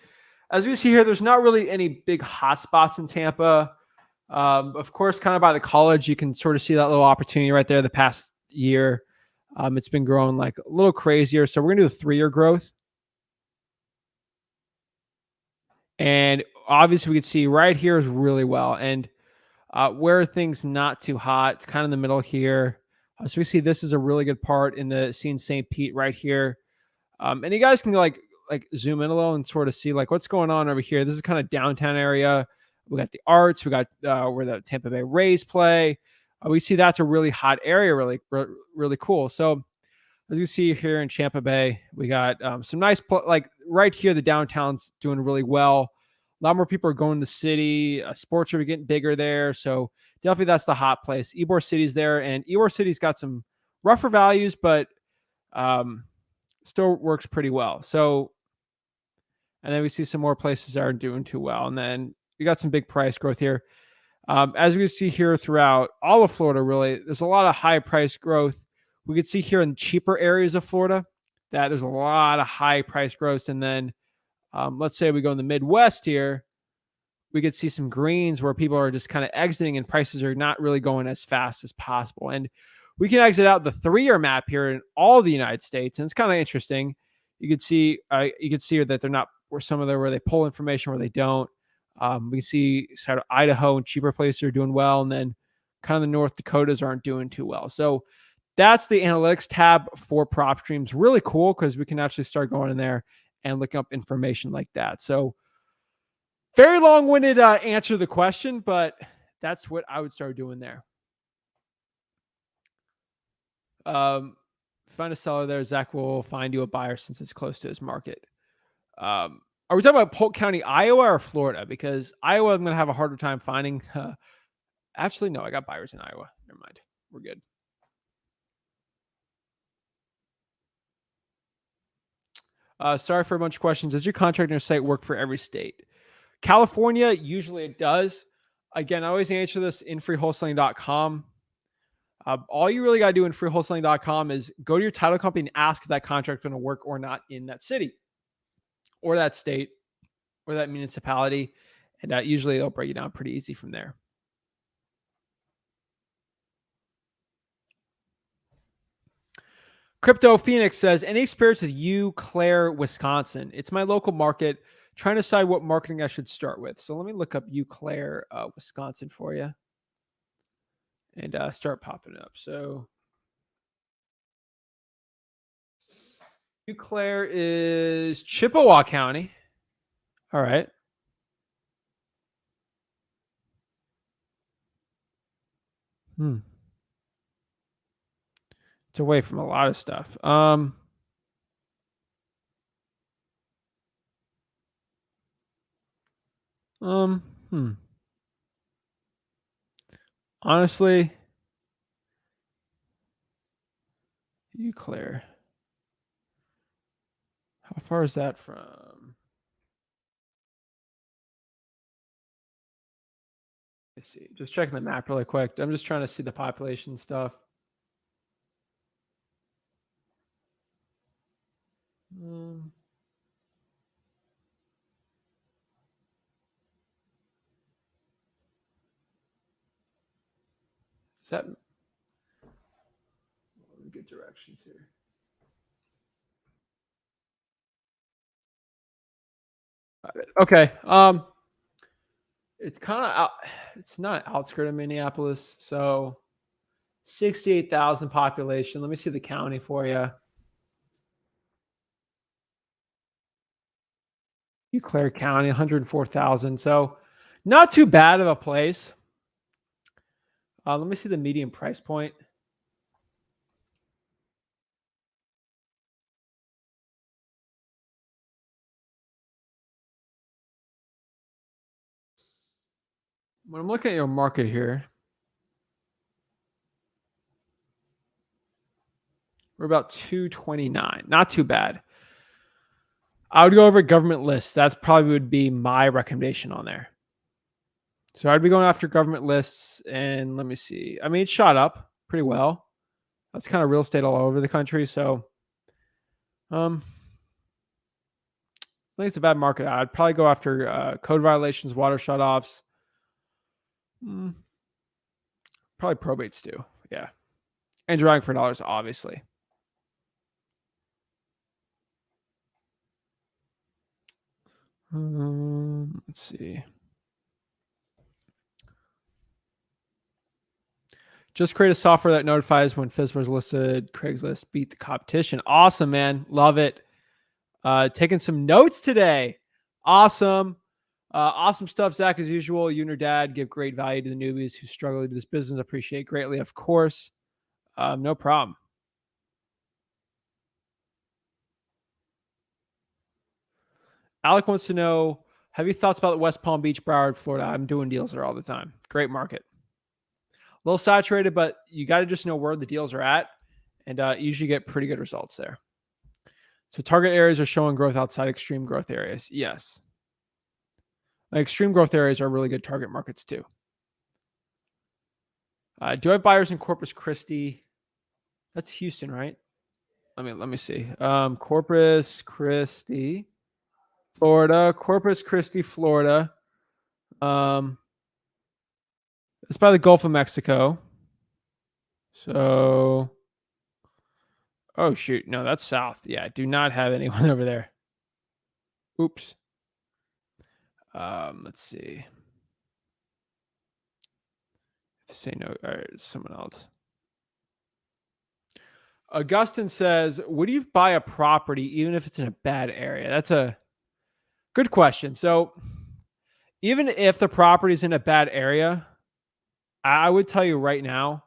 As we see here, there's not really any big hot spots in Tampa. Of course, kind of by the college, you can sort of see that little opportunity right there the past year. It's been growing like a little crazier. So we're going to do the 3-year growth. And obviously we can see right here is really well. And where are things not too hot? It's kind of in the middle here. So we see this is a really good part in the scene St. Pete right here. And you guys can like zoom in a little and sort of see like what's going on over here. This is kind of downtown area. We got the arts. We got where the Tampa Bay Rays play. We see that's a really hot area, really cool. So as you see here in Tampa Bay, we got some nice, like right here, the downtown's doing really well. A lot more people are going to the city. Sports are getting bigger there. So definitely that's the hot place. Ybor City's there, and Ybor City's got some rougher values, but still works pretty well. So, and then we see some more places that aren't doing too well. And then we got some big price growth here. As we see here throughout all of Florida, really, there's a lot of high price growth. We could see here in cheaper areas of Florida that there's a lot of high price growth. And then let's say we go in the Midwest here, we could see some greens where people are just kind of exiting and prices are not really going as fast as possible. And we can exit out the 3-year map here in all the United States. And it's kind of interesting. You could see that they're not, or some of them where they pull information where they don't. We can see sort of Idaho and cheaper places are doing well. And then kind of the North Dakotas aren't doing too well. So that's the analytics tab for Propstream. Really cool because we can actually start going in there and looking up information like that. So very long-winded answer to the question, but that's what I would start doing there. Find a seller there. Zach will find you a buyer since it's close to his market. Are we talking about Polk County, Iowa, or Florida? Because Iowa, I'm going to have a harder time finding. Actually, no, I got buyers in Iowa. Never mind. We're good. Sorry for a bunch of questions. Does your contract and your site work for every state? California, usually it does. Again, I always answer this in freewholesaling.com. All you really got to do in freewholesaling.com is go to your title company and ask if that contract is going to work or not in that city or that state or that municipality. And usually they'll break it down pretty easy from there. Crypto Phoenix says, any experience with Eau Claire, Wisconsin? It's my local market. Trying to decide what marketing I should start with. So let me look up Eau Claire, Wisconsin for you and start popping up. So Eau Claire is Chippewa County. All right. It's away from a lot of stuff. Honestly, Eau Claire. How far is that from? Let's see. Just checking the map really quick. I'm just trying to see the population stuff. Is that good directions here? Okay. It's kind of out. It's not outskirt of Minneapolis, so 68,000 population. Let me see the county for you. Eau Claire County, 104,000. So not too bad of a place. Let me see the median price point. When I'm looking at your market here, we're about 229. Not too bad. I would go over government lists. That's probably would be my recommendation on there. So I'd be going after government lists, and let me see. I mean, it shot up pretty well. That's kind of real estate all over the country. So, I think it's a bad market. I'd probably go after code violations, water shutoffs, probably probates too. Yeah, and drawing for dollars, obviously. Let's see. Just create a software that notifies when FSBO is listed. Craigslist beat the competition. Awesome, man. Love it. Taking some notes today. Awesome. Awesome stuff, Zach, as usual. You and your dad give great value to the newbies who struggle to do this business. Appreciate greatly, of course. No problem. Alec wants to know, have you thoughts about West Palm Beach, Broward, Florida? I'm doing deals there all the time. Great market. A little saturated, but you got to just know where the deals are at, and usually get pretty good results there. So target areas are showing growth outside extreme growth areas. Yes. Like extreme growth areas are really good target markets too. Do I have buyers in Corpus Christi? That's Houston, right? Let me see. Corpus Christi, Florida. Corpus Christi, Florida. It's by the Gulf of Mexico. So, oh shoot, no, that's south. Yeah, I do not have anyone over there. Oops. Let's see. Say no, all right, someone else. Augustine says, would you buy a property even if it's in a bad area? That's a good question. So even if the property is in a bad area, I would tell you right now,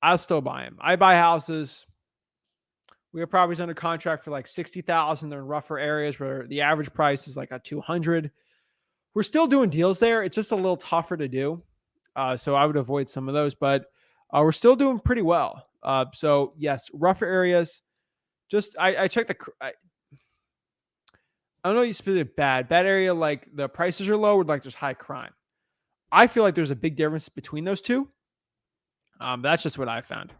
I'll still buy them. I buy houses. We have properties under contract for like 60,000. They're in rougher areas where the average price is like a 200. We're still doing deals there. It's just a little tougher to do. So I would avoid some of those, but we're still doing pretty well. So yes, rougher areas. Just I checked I don't know you specifically bad area, like the prices are low or like there's high crime. I feel like there's a big difference between those two. That's just what I found.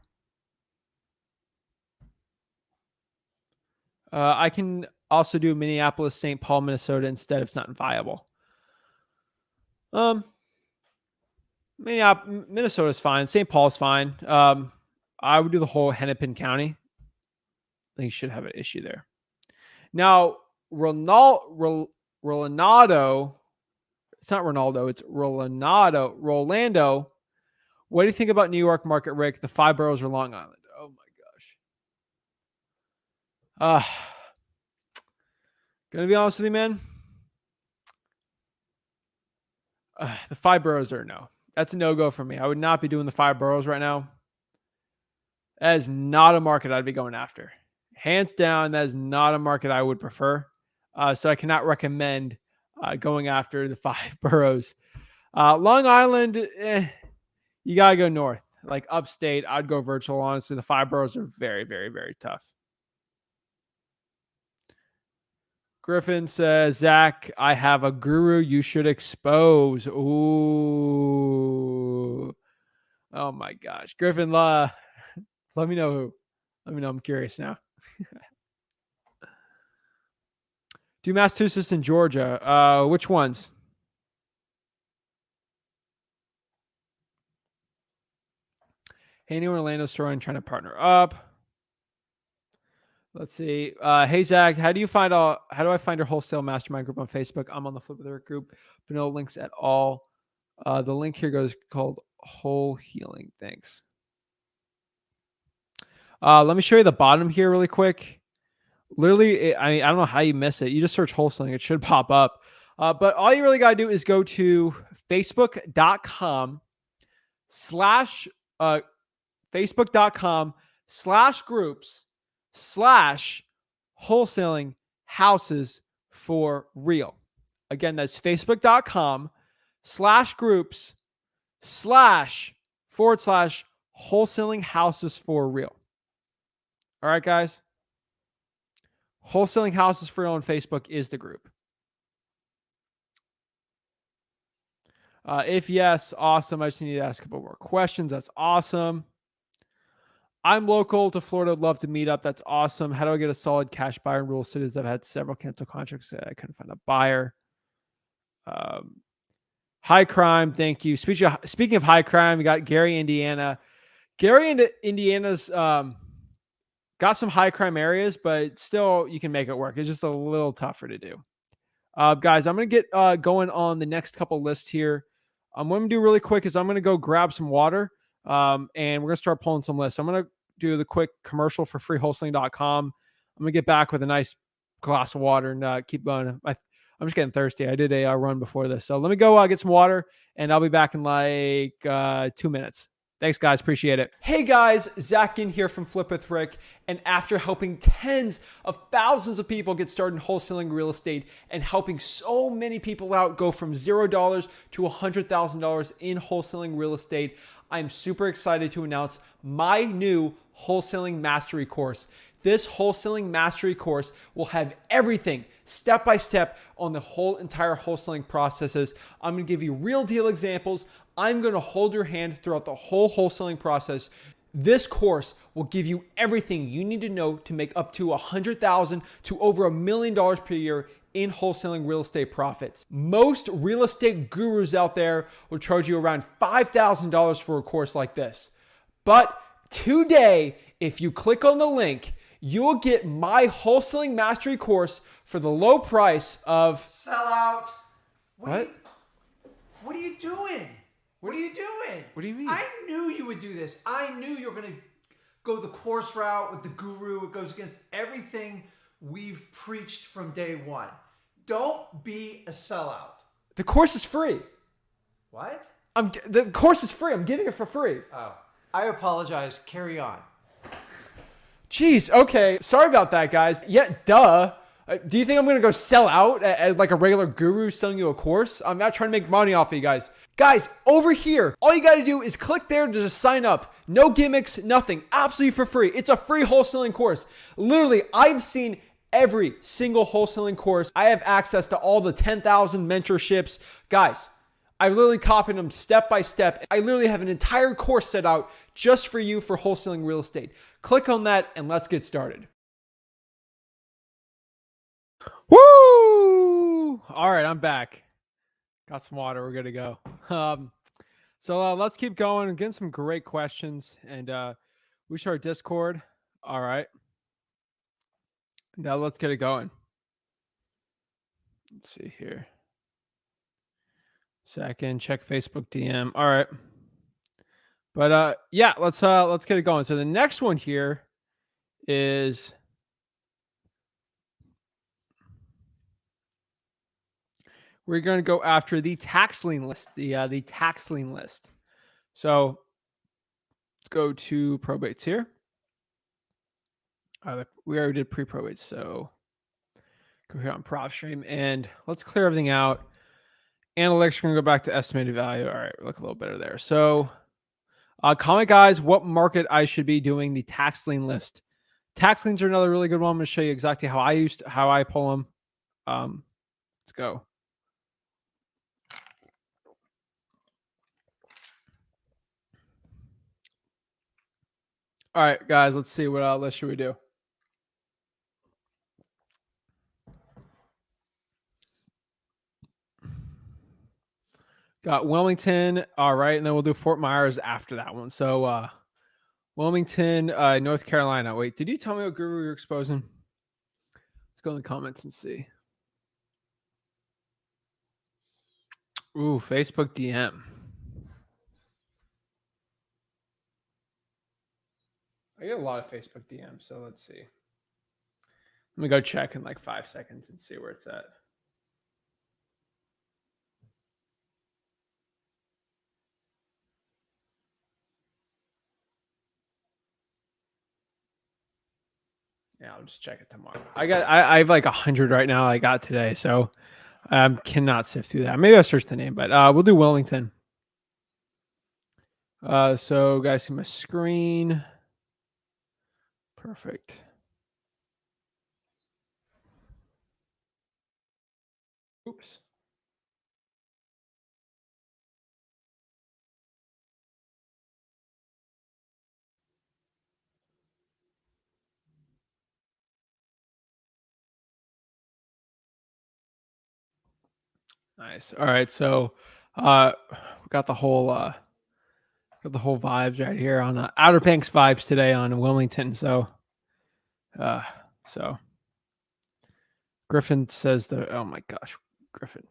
I can also do Minneapolis, St. Paul, Minnesota instead if it's not viable. Minnesota is fine. St. Paul is fine. I would do the whole Hennepin County. I think you should have an issue there. Now, Rolando, it's not Ronaldo, it's Rolando. What do you think about New York market, Rick? The 5 boroughs or Long Island? Oh my gosh. Gonna be honest with you, man. The 5 boroughs are no. That's a no-go for me. I would not be doing the 5 boroughs right now. That is not a market I'd be going after. Hands down, that is not a market I would prefer. So I cannot recommend going after the 5 boroughs. Long Island, you got to go north. Like upstate, I'd go virtual. Honestly, the 5 boroughs are very, very, very tough. Griffin says, Zach, I have a guru you should expose. Ooh. Oh my gosh. Griffin, let me know who. Let me know. I'm curious now. Do Massachusetts and Georgia. Which ones? Hey, new Orlando store and trying to partner up. Let's see. Hey Zach, how do I find our wholesale mastermind group on Facebook? I'm on the Flip of the Rick group, but no links at all. The link here goes called Whole Healing. Thanks. Let me show you the bottom here really quick. Literally, I don't know how you miss it. You just search wholesaling, it should pop up. But all you really got to do is go to facebook.com slash facebook.com/groups/wholesaling houses for real. Again, that's facebook.com/groups//wholesaling houses for real. All right, guys. Wholesaling houses for real on Facebook is the group. If yes, awesome. I just need to ask a couple more questions. That's awesome. I'm local to Florida. Love to meet up. That's awesome. How do I get a solid cash buyer in rural cities? I've had several cancel contracts. I couldn't find a buyer. High crime. Thank you. Speaking of high crime, we got Gary, Indiana. Indiana's got some high crime areas, but still you can make it work. It's just a little tougher to do. Guys, I'm going to get going on the next couple lists here. What I'm going to do really quick is I'm going to go grab some water, and we're going to start pulling some lists. I'm going to do the quick commercial for freewholesaling.com. I'm going to get back with a nice glass of water and keep going. I'm just getting thirsty. I did a run before this. So let me go get some water, and I'll be back in like 2 minutes. Thanks, guys. Appreciate it. Hey, guys. Zach Ginn here from Flip with Rick. And after helping tens of thousands of people get started in wholesaling real estate and helping so many people out go from $0 to $100,000 in wholesaling real estate, I'm super excited to announce my new Wholesaling Mastery course. This Wholesaling Mastery course will have everything step by step on the whole entire wholesaling processes. I'm going to give you real deal examples. I'm going to hold your hand throughout the whole wholesaling process. This course will give you everything you need to know to make up to $100,000 to over $1 million per year in wholesaling real estate profits. Most real estate gurus out there will charge you around $5,000 for a course like this. But today, if you click on the link, you'll get my Wholesaling Mastery course for the low price of... Sell out. What? What are you doing? What are you doing? What do you mean? I knew you would do this. I knew you were going to go the course route with the guru. It goes against everything we've preached from day one. Don't be a sellout. The course is free. What? The course is free. I'm giving it for free. Oh, I apologize. Carry on. Jeez. Okay. Sorry about that, guys. Yeah, duh. Do you think I'm going to go sell out as like a regular guru selling you a course? I'm not trying to make money off of you guys. Guys, over here, all you got to do is click there to just sign up. No gimmicks, nothing. Absolutely for free. It's a free wholesaling course. Literally, I've seen every single wholesaling course. I have access to all the 10,000 mentorships. Guys, I literally copied them step by step. I literally have an entire course set out just for you for wholesaling real estate. Click on that and let's get started. Woo! All right, I'm back. Got some water. We're good to go. So let's keep going and getting some great questions. And we start Discord. All right. Now let's get it going. Let's see here. Second, check Facebook DM. All right. But yeah, let's get it going. So the next one here is we're going to go after the tax lien list, the tax lien list. So let's go to probates here. We already did pre-probate, so go here on Propstream and let's clear everything out. Analytics are going to go back to estimated value. All right, look a little better there. So comment, guys, what market I should be doing the tax lien list. Tax liens are another really good one. I'm going to show you exactly how I pull them. Let's go. All right, guys, let's see what list should we do. Got Wilmington. All right, and then we'll do Fort Myers after that one. So Wilmington, North Carolina. Wait, did you tell me what guru you're exposing? Let's go in the comments and see. Ooh, Facebook DM. I get a lot of Facebook DMs, so let's see. Let me go check in like 5 seconds and see where it's at. Yeah, I'll just check it tomorrow. I have like 100 right now. I got today, so cannot sift through that. Maybe I'll search the name, but we'll do Wilmington. So guys, see my screen. Perfect. Oops. Nice. All right, so we got the whole vibes right here on Outer Banks vibes today on Wilmington. So Griffin says oh my gosh, Griffin.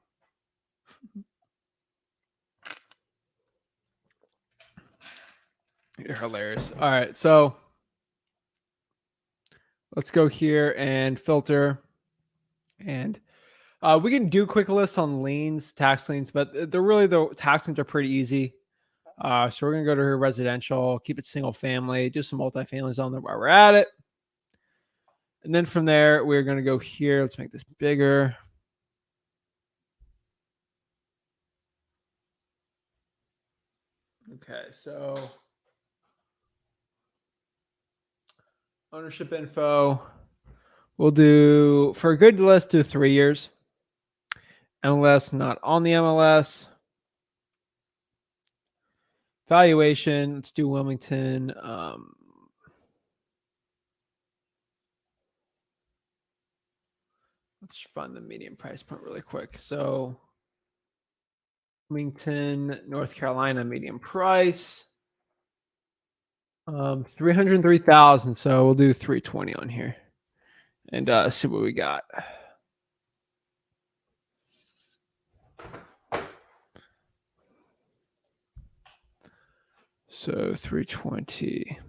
You're hilarious. All right, so let's go here and filter, and we can do quick list on liens, tax liens, but the tax liens are pretty easy. So we're gonna go to residential, keep it single family, do some multifamilies on there while we're at it. And then from there, we're going to go here. Let's make this bigger. Okay, so ownership info. We'll do, for a good list, do 3 years. MLS, not on the MLS. Valuation, let's do Wilmington. Let's find the median price point really quick. So Wilmington, North Carolina, median price. 303,000. So we'll do 320 on here and see what we got. So 320.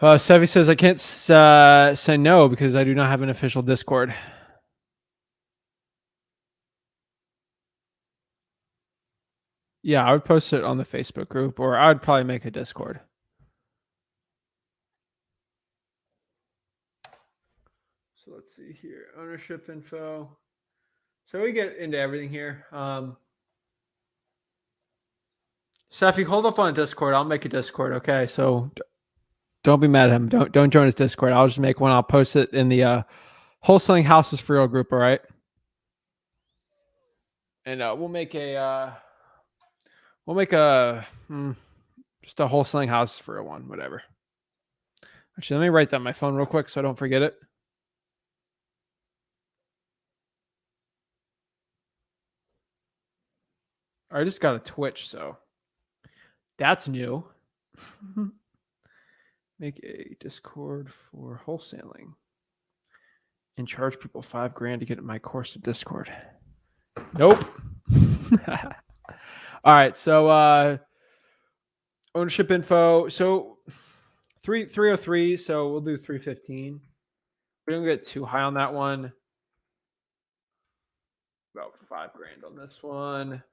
Sevi says, I can't say no because I do not have an official Discord. Yeah, I would post it on the Facebook group, or I would probably make a Discord. So let's see here. Ownership info. So we get into everything here. Sefi, hold up on Discord. I'll make a Discord. Okay, so don't be mad at him. Don't join his Discord. I'll just make one. I'll post it in the Wholesaling Houses for Real group. All right. And we'll make a just a Wholesaling Houses for Real one, whatever. Actually, let me write that on my phone real quick so I don't forget it. I just got a Twitch, so that's new. Make a Discord for wholesaling and charge people $5,000 to get in my course of Discord. Nope. All right. So ownership info. So 303. So we'll do 315. We don't get too high on that one. About $5,000 on this one.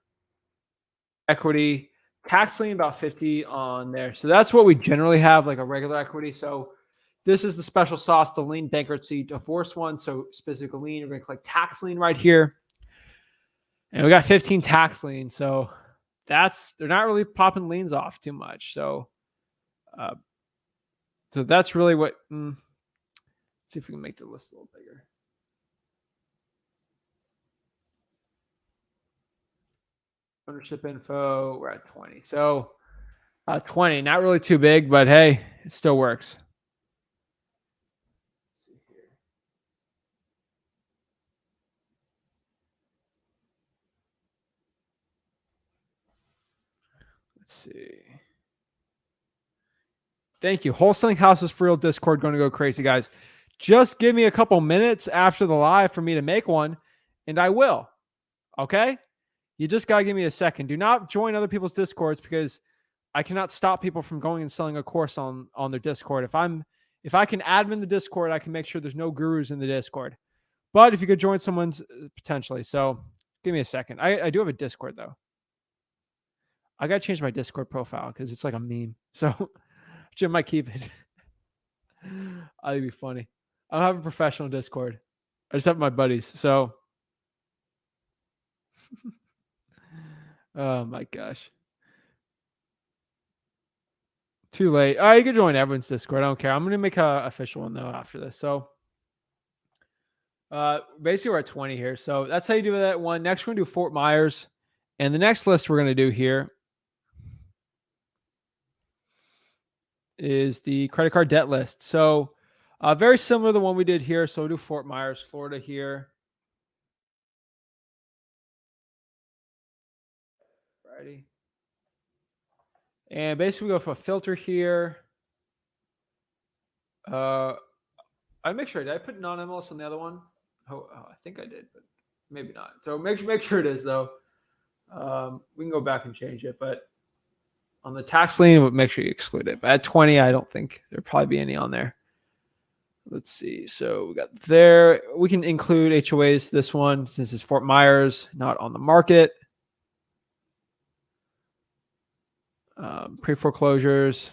Equity. Tax lien about 50 on there. So that's what we generally have, like a regular equity. So this is the special sauce, the lien bankruptcy divorce one. So specific lien, you're going to click tax lien right here. And we got 15 tax liens. So they're not really popping liens off too much. So that's really what, let's see if we can make the list a little bigger. Ownership info, we're at 20. So 20, not really too big, but hey, it still works. Let's see. Thank you. Wholesaling Houses for Real Discord going to go crazy, guys. Just give me a couple minutes after the live for me to make one, and I will. Okay? You just got to give me a second. Do not join other people's Discords because I cannot stop people from going and selling a course on their Discord. If I can admin the Discord, I can make sure there's no gurus in the Discord. But if you could join someone's potentially. So give me a second. I do have a Discord though. I got to change my Discord profile because it's like a meme. So Jim might keep it. That'd be funny. I don't have a professional Discord. I just have my buddies. So, oh my gosh. Too late. All right, you can join everyone's Discord. I don't care. I'm going to make an official one though after this. So, basically we're at 20 here. So that's how you do that one. Next, we're going to do Fort Myers. And the next list we're going to do here is the credit card debt list. So very similar to the one we did here. So we'll do Fort Myers, Florida here. Righty. And basically we go for a filter here. I make sure, did I put non-MLS on the other one? Oh, I think I did, but maybe not. So make sure it is though. We can go back and change it, but on the tax lien, make sure you exclude it. But at 20, I don't think there'll probably be any on there. Let's see. So we got there. We can include HOAs. This one, since it's Fort Myers, not on the market. Pre-foreclosures.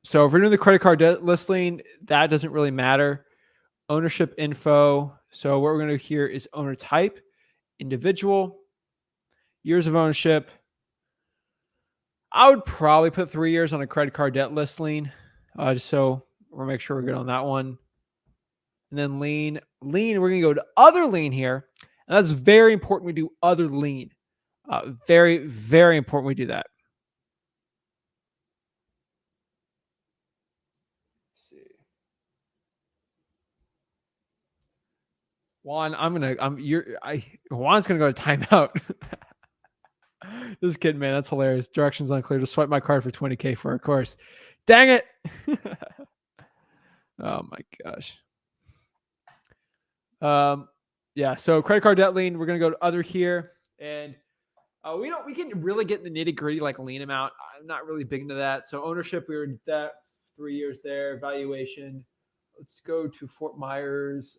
So if we're doing the credit card debt list lien, that doesn't really matter. Ownership info. So what we're going to do here is owner type, individual, years of ownership. I would probably put 3 years on a credit card debt list lien, just so we'll make sure we're good on that one. And then lien, we're going to go to other lien here. And that's very important we do other lien. Very, very important we do that. Let's see. Juan, Juan's going to go to timeout. Just kidding, man. That's hilarious. Directions unclear. Just swipe my card for 20K for a course. Dang it. Oh my gosh. Yeah. So credit card debt lien, we're going to go to other here. And we can really get in the nitty gritty, like lien amount. I'm not really big into that. So ownership, we were that 3 years there. Valuation. Let's go to Fort Myers,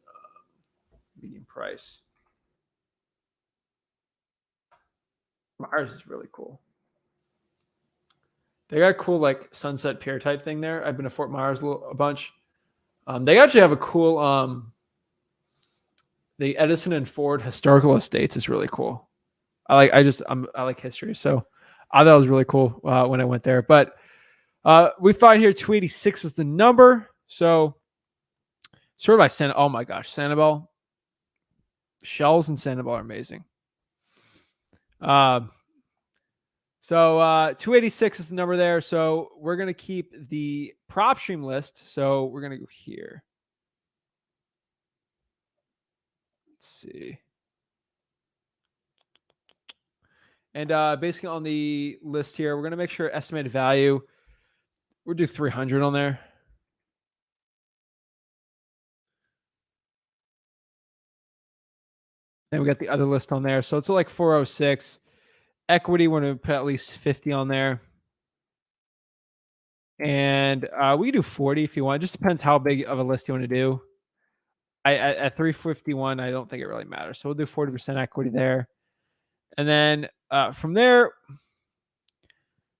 median price. Myers is really cool. They got a cool like Sunset Pier type thing there. I've been to Fort Myers a bunch. They actually have a cool the Edison and Ford historical estates is really cool. I like history, so I thought it was really cool when I went there. But we find here 286 is the number. So sort of by oh my gosh, Sanibel. Shells and Sanibel are amazing. So 286 is the number there. So we're going to keep the Propstream list. So we're going to go here. Let's see. And basically on the list here, we're going to make sure estimated value. We'll do 300 on there. And we got the other list on there. So it's like 406. Equity, we're going to put at least 50 on there. And we can do 40 if you want. It just depends how big of a list you want to do. At 351, I don't think it really matters. So we'll do 40% equity there. And then from there,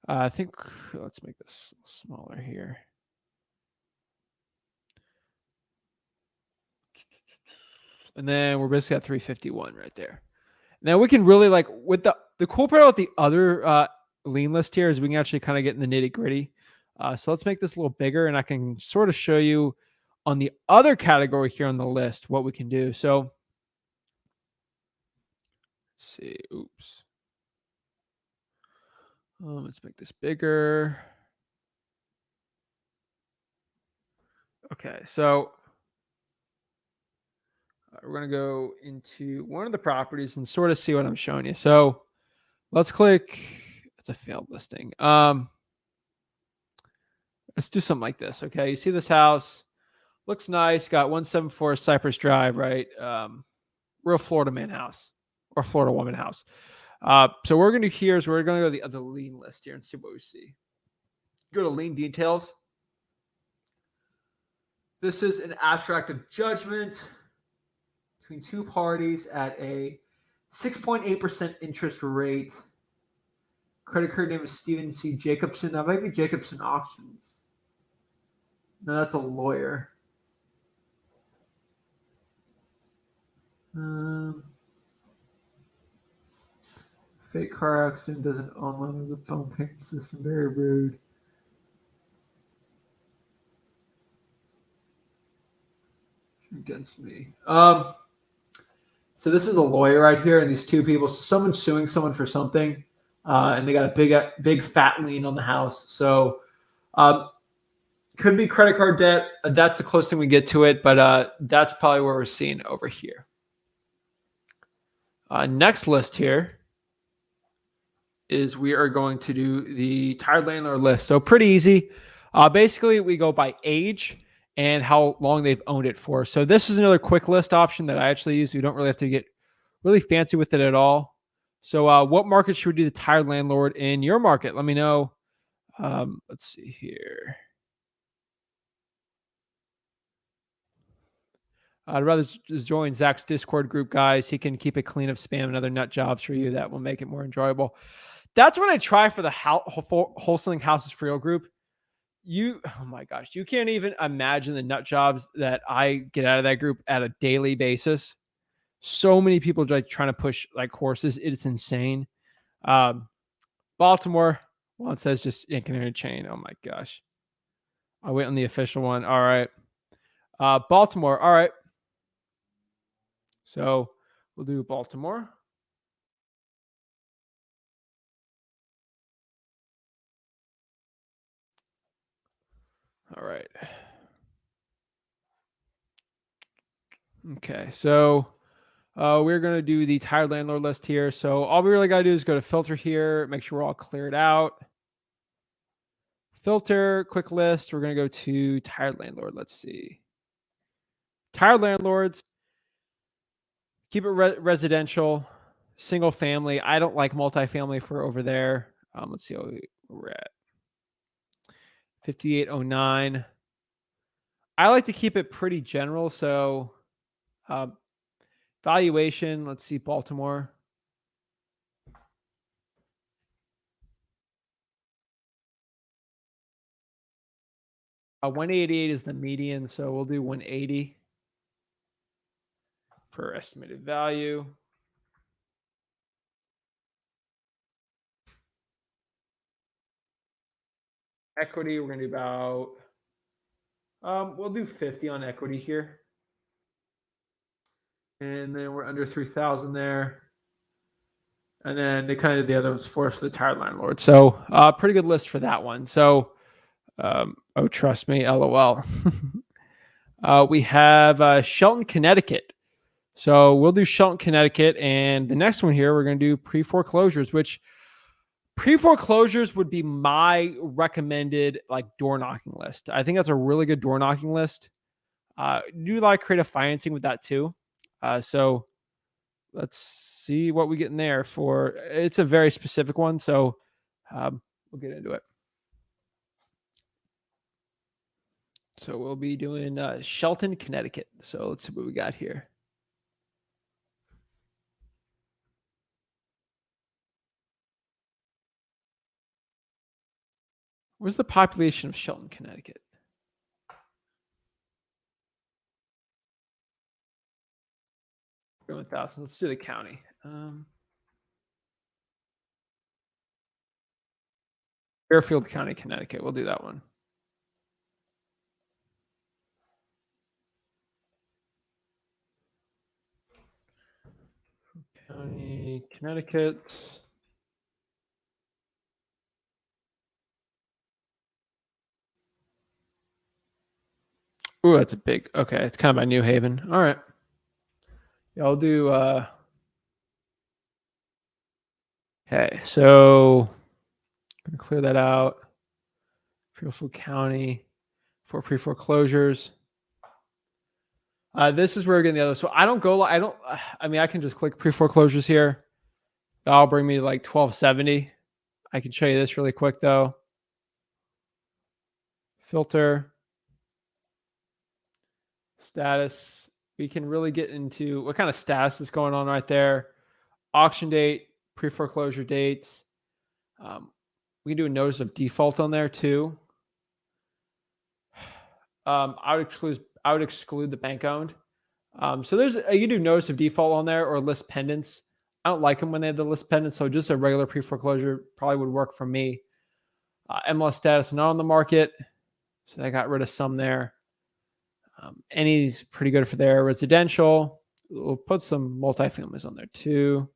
I think let's make this smaller here. And then we're basically at 351 right there. Now we can really like with the cool part about the other lien list here is we can actually kind of get in the nitty gritty. So let's make this a little bigger and I can sort of show you on the other category here on the list what we can do. So let's see. Oops. Let's make this bigger. Okay, so we're going to go into one of the properties and sort of see what I'm showing you. So let's click. It's a failed listing. Let's do something like this. Okay, you see this house. Looks nice. Got 174 Cypress Drive, right? Real Florida man house. or Florida woman house. So what we're going to do here is we're going to go to the other lien list here and see what we see. Go to lien details. This is an abstract of judgment between two parties at a 6.8% interest rate. Credit card name is Steven C. Jacobson. That might be Jacobson Auctions. No, that's a lawyer. Fake car accident, doesn't online with the phone payment system. Very rude. Against me. So this is a lawyer right here, and these two people. So someone's suing someone for something, and they got a big fat lien on the house. So could be credit card debt. That's the closest thing we get to it, but that's probably where we're seeing over here. Next list here is we are going to do the tired landlord list. So pretty easy. Basically, we go by age and how long they've owned it for. So this is another quick list option that I actually use. We don't really have to get really fancy with it at all. So what market should we do the tired landlord in your market? Let me know. Let's see here. I'd rather just join Zach's Discord group, guys. He can keep it clean of spam and other nut jobs for you. That will make it more enjoyable. That's what I try for the wholesaling houses for real group. Oh my gosh, you can't even imagine the nut jobs that I get out of that group at a daily basis. So many people like trying to push like courses. It's insane. Baltimore, well, it says just Incanary chain. Oh my gosh. I'll wait on the official one. All right. Baltimore. All right. So we'll do Baltimore. All right. Okay. So we're going to do the tired landlord list here. So all we really got to do is go to filter here, make sure we're all cleared out. Filter, quick list. We're going to go to tired landlord. Let's see. Tired landlords. Keep it residential, single family. I don't like multifamily for over there. Let's see what we're at. 5809. I like to keep it pretty general. So valuation, let's see, Baltimore. Uh, 188 is the median, so we'll do 180 for estimated value. Equity, we're going to do about, we'll do 50 on equity here. And then we're under 3,000 there. And then they kind of did the other ones for us for the tired landlord. So pretty good list for that one. So, oh, trust me, LOL. We have Shelton, Connecticut. So we'll do Shelton, Connecticut. And the next one here, we're going to do pre-foreclosures, which pre-foreclosures would be my recommended like door knocking list. I think that's a really good door knocking list. Do like creative financing with that too. So let's see what we get in there for. It's a very specific one. So we'll get into it. So we'll be doing Shelton, Connecticut. So let's see what we got here. Where's the population of Shelton, Connecticut? Going 1,000. Let's do the county. Fairfield County, Connecticut. We'll do that one. County, Connecticut. Ooh, that's a big. Okay, it's kind of by New Haven. All right. Yeah, I'll do. Okay, so I'm gonna clear that out. Fairfield County for pre-foreclosures. This is where we're getting the other. So I don't go. I mean, I can just click pre-foreclosures here. That'll bring me to like 1270. I can show you this really quick though. Filter, status. We can really get into what kind of status is going on right there. Auction date, pre-foreclosure dates. We can do a notice of default on there too. I would exclude the bank owned. So there's you can do notice of default on there or list pendants. I don't like them when they have the list pendants, so just a regular pre-foreclosure probably would work for me. MLS status not on the market, so I got rid of some there. Any's pretty good for there. Residential, we'll put some multifamilies on there too.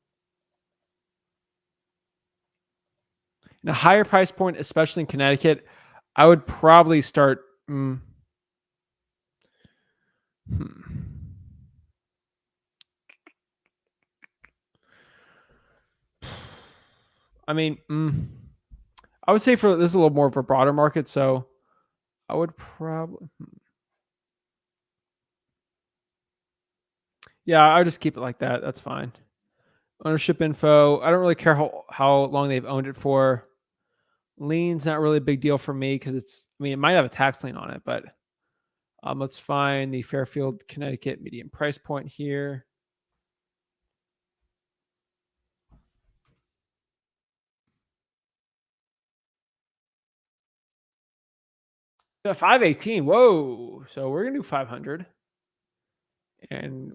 In a higher price point, especially in Connecticut, I would probably start. I mean, I would say for this is a little more of a broader market, so I would probably. Yeah, I would just keep it like that. That's fine. Ownership info. I don't really care how long they've owned it for. Lien's not really a big deal for me because it might have a tax lien on it, but let's find the Fairfield, Connecticut median price point here. Yeah, 518. Whoa. So we're going to do 500. And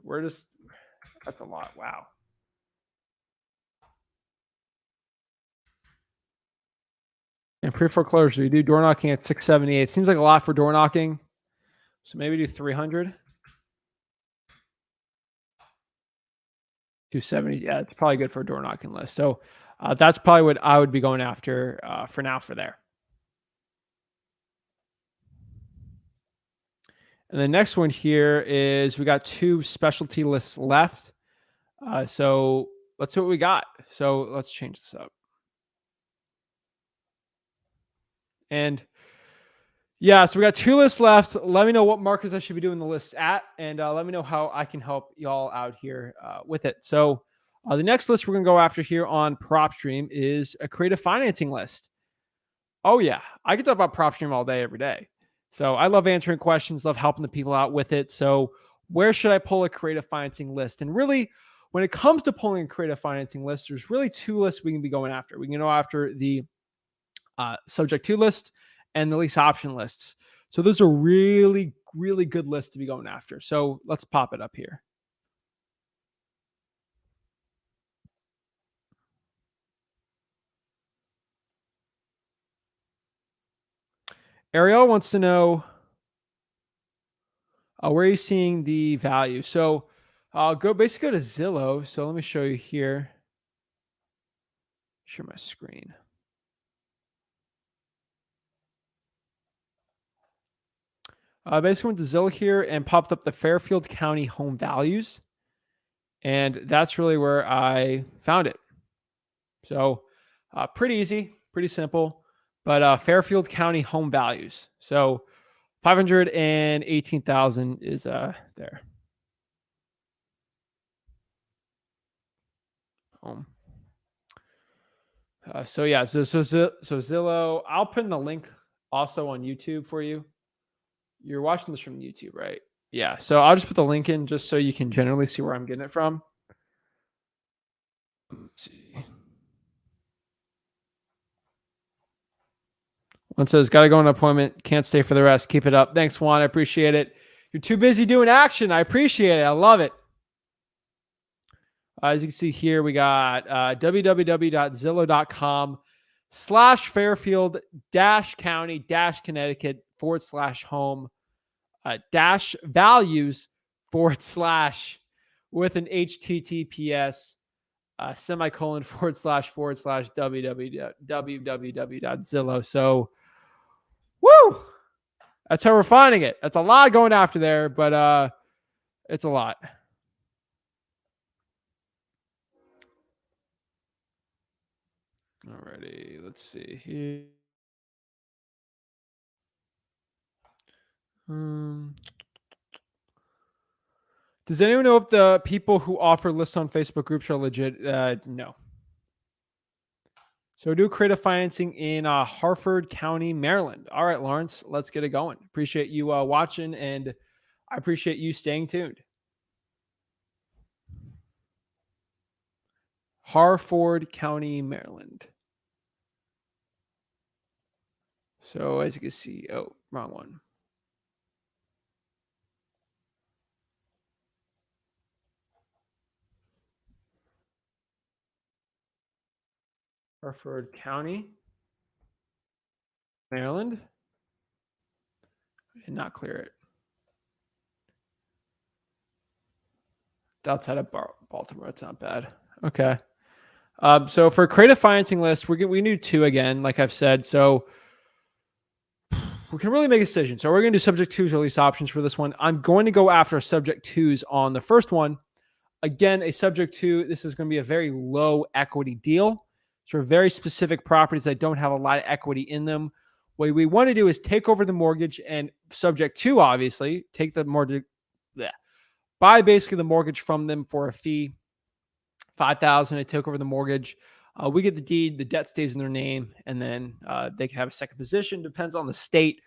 that's a lot. Wow. And pre-foreclosure, we do door knocking at 678. Seems like a lot for door knocking. So maybe do 300. 270. Yeah, it's probably good for a door knocking list. So that's probably what I would be going after for now for there. And the next one here is we got 2 specialty lists left. So let's see what we got. So let's change this up. And yeah, so we got 2 lists left. Let me know what markers I should be doing the lists at, and let me know how I can help y'all out here with it. So the next list we're going to go after here on Propstream is a creative financing list. Oh yeah, I can talk about Propstream all day, every day. So I love answering questions, love helping the people out with it. So where should I pull a creative financing list? And really, when it comes to pulling a creative financing list, there's really 2 lists we can be going after. We can go after the subject to list and the lease option lists. So those are really, really good lists to be going after. So let's pop it up here. Ariel wants to know where are you seeing the value? So I'll go to Zillow. So let me show you here. Share my screen. Basically went to Zillow here and popped up the Fairfield County home values. And that's really where I found it. So pretty easy, pretty simple, but Fairfield County home values. So 518,000 is there. Home. So yeah, so Zillow. I'll put in the link also on YouTube for you. You're watching this from YouTube, right? Yeah. So I'll just put the link in just so you can generally see where I'm getting it from. Let's see. One says, "Got to go on an appointment. Can't stay for the rest. Keep it up." Thanks, Juan. I appreciate it. You're too busy doing action. I appreciate it. I love it. As you can see here, we got www.zillow.com/Fairfield-County-Connecticut/home -values/ with an HTTPS semicolon / www.zillow. So, woo! That's how we're finding it. That's a lot going after there, but it's a lot. Alrighty, let's see here. Does anyone know if the people who offer lists on Facebook groups are legit? No. So do creative financing in Harford County, Maryland. All right, Lawrence, let's get it going. Appreciate you watching, and I appreciate you staying tuned. Harford County, Maryland. So as you can see, oh, wrong one. Harford County, Maryland. I did not clear it. Outside of Baltimore, it's not bad. Okay. So for creative financing list, we can do 2 again, like I've said. So we can really make a decision. So we're going to do subject 2s or lease options for this one. I'm going to go after subject 2s on the first one. Again, a subject 2, this is going to be a very low equity deal. So very specific properties that don't have a lot of equity in them. What we want to do is take over the mortgage, and subject 2, obviously, take the mortgage, buy basically the mortgage from them for a fee, $5,000. They took over the mortgage. We get the deed, the debt stays in their name, and then they can have a second position. Depends on the state.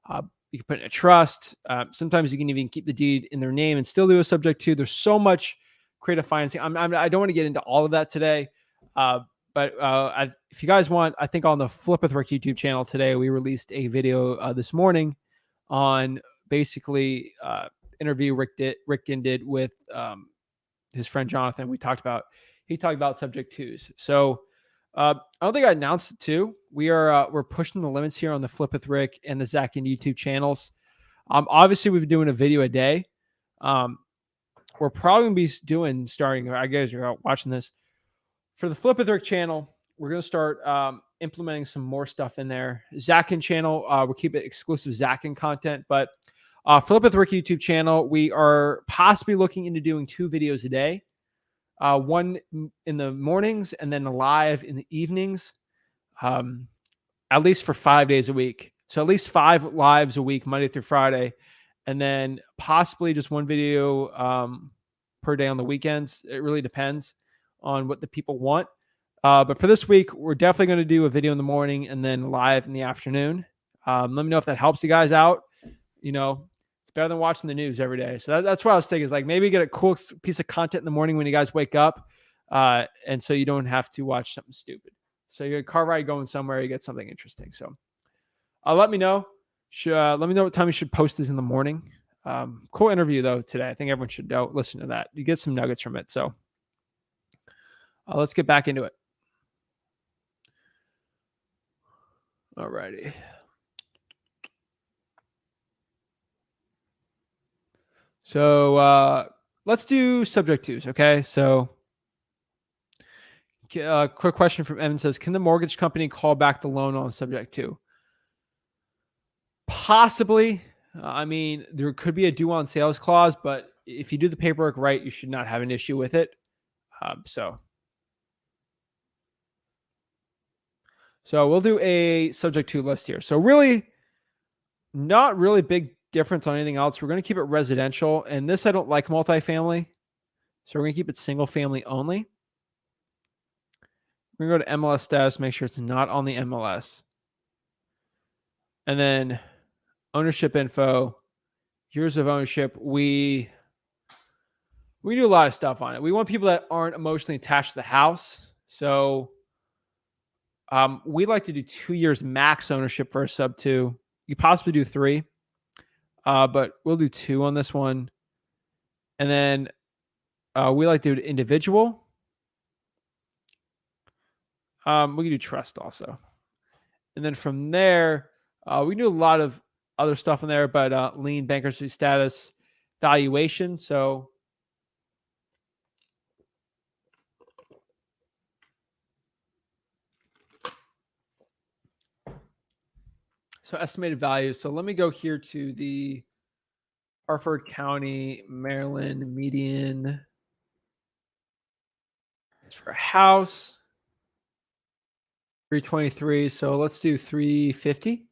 You can put it in a trust. Sometimes you can even keep the deed in their name and still do a subject 2. There's so much creative financing. I don't want to get into all of that today. But if you guys want, I think on the Flip with Rick YouTube channel today, we released a video this morning on basically interview Rick Ginn did with his friend Jonathan. He talked about subject 2s. So I don't think I announced it too. We're pushing the limits here on the Flip with Rick and the Zach Ginn YouTube channels. Obviously we've been doing a video a day. We're probably gonna be starting. I guess you're watching this for the Flip with Rick channel. We're gonna start implementing some more stuff in there. Zach Ginn channel, we'll keep it exclusive Zach Ginn content, but Flip with Rick YouTube channel, we are possibly looking into doing 2 videos a day. One in the mornings and then live in the evenings, at least for 5 days a week. So at least 5 lives a week, Monday through Friday, and then possibly just 1 video per day on the weekends. It really depends on what the people want. But for this week, we're definitely going to do a video in the morning and then live in the afternoon. Let me know if that helps you guys out. It's better than watching the news every day. So that's what I was thinking, is like maybe get a cool piece of content in the morning when you guys wake up. And so you don't have to watch something stupid. So you're a car ride going somewhere, you get something interesting. So let me know. Let me know what time you should post this in the morning. Cool interview though today. I think everyone should listen to that. You get some nuggets from it. So let's get back into it. All righty. So let's do subject 2s. Okay. So quick question from Evan says, can the mortgage company call back the loan on subject 2? Possibly. I mean, there could be a due on sales clause, but if you do the paperwork right, you should not have an issue with it. So we'll do a subject 2 list here. So really not really big difference on anything else. We're going to keep it residential, and this, I don't like multifamily. So we're going to keep it single family only. We're going to go to MLS status, make sure it's not on the MLS. And then ownership info, years of ownership. We do a lot of stuff on it. We want people that aren't emotionally attached to the house. So we like to do 2 years max ownership for a sub 2. You possibly do 3, but we'll do 2 on this one. And then we like to do individual. We can do trust also. And then from there, we do a lot of other stuff in there, but lien, bankruptcy status, valuation. So estimated value. So let me go here to the Harford County, Maryland median for a house. 323. So let's do 350.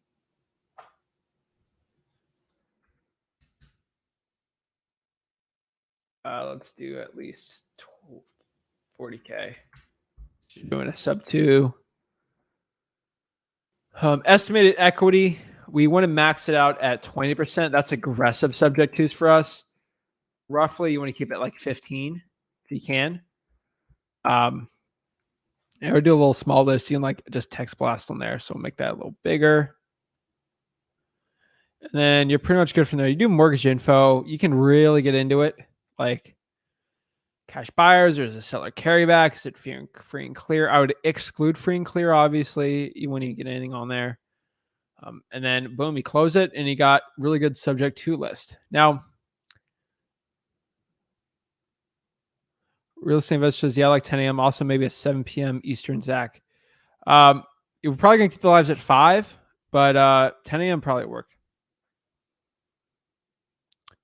Let's do at least 40K. Doing a sub 2. Estimated equity, we want to max it out at 20%. That's aggressive subject twos for us. Roughly, you want to keep it like 15 if you can. And we'll do a little small list. You can like just text blast on there. So we'll make that a little bigger. And then you're pretty much good from there. You do mortgage info. You can really get into it. Like cash buyers, there's a seller carryback. Is it free and clear? I would exclude free and clear, obviously. You wouldn't even get anything on there. And then boom, you close it and you got really good subject to list. Now, real estate investor says, yeah, like 10 a.m. Also, maybe at 7 p.m. Eastern, Zach. You're probably going to keep the lives at 5, but 10 a.m. probably worked.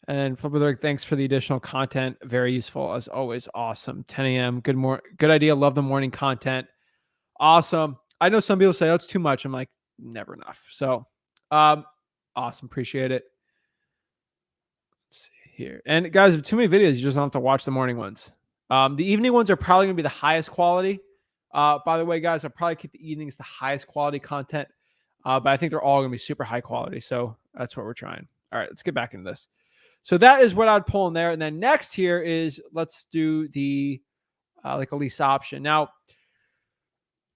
And Flipper, thanks for the additional content. Very useful as always. Awesome. 10 a.m. Good idea. Love the morning content. Awesome. I know some people say, oh, it's too much. I'm like, never enough. So awesome. Appreciate it. Let's see here. And guys, if too many videos, you just don't have to watch the morning ones. The evening ones are probably going to be the highest quality. By the way, guys, I'll probably keep the evenings the highest quality content. But I think they're all going to be super high quality. So that's what we're trying. All right, let's get back into this. So that is what I'd pull in there. And then next here is let's do the like a lease option. Now,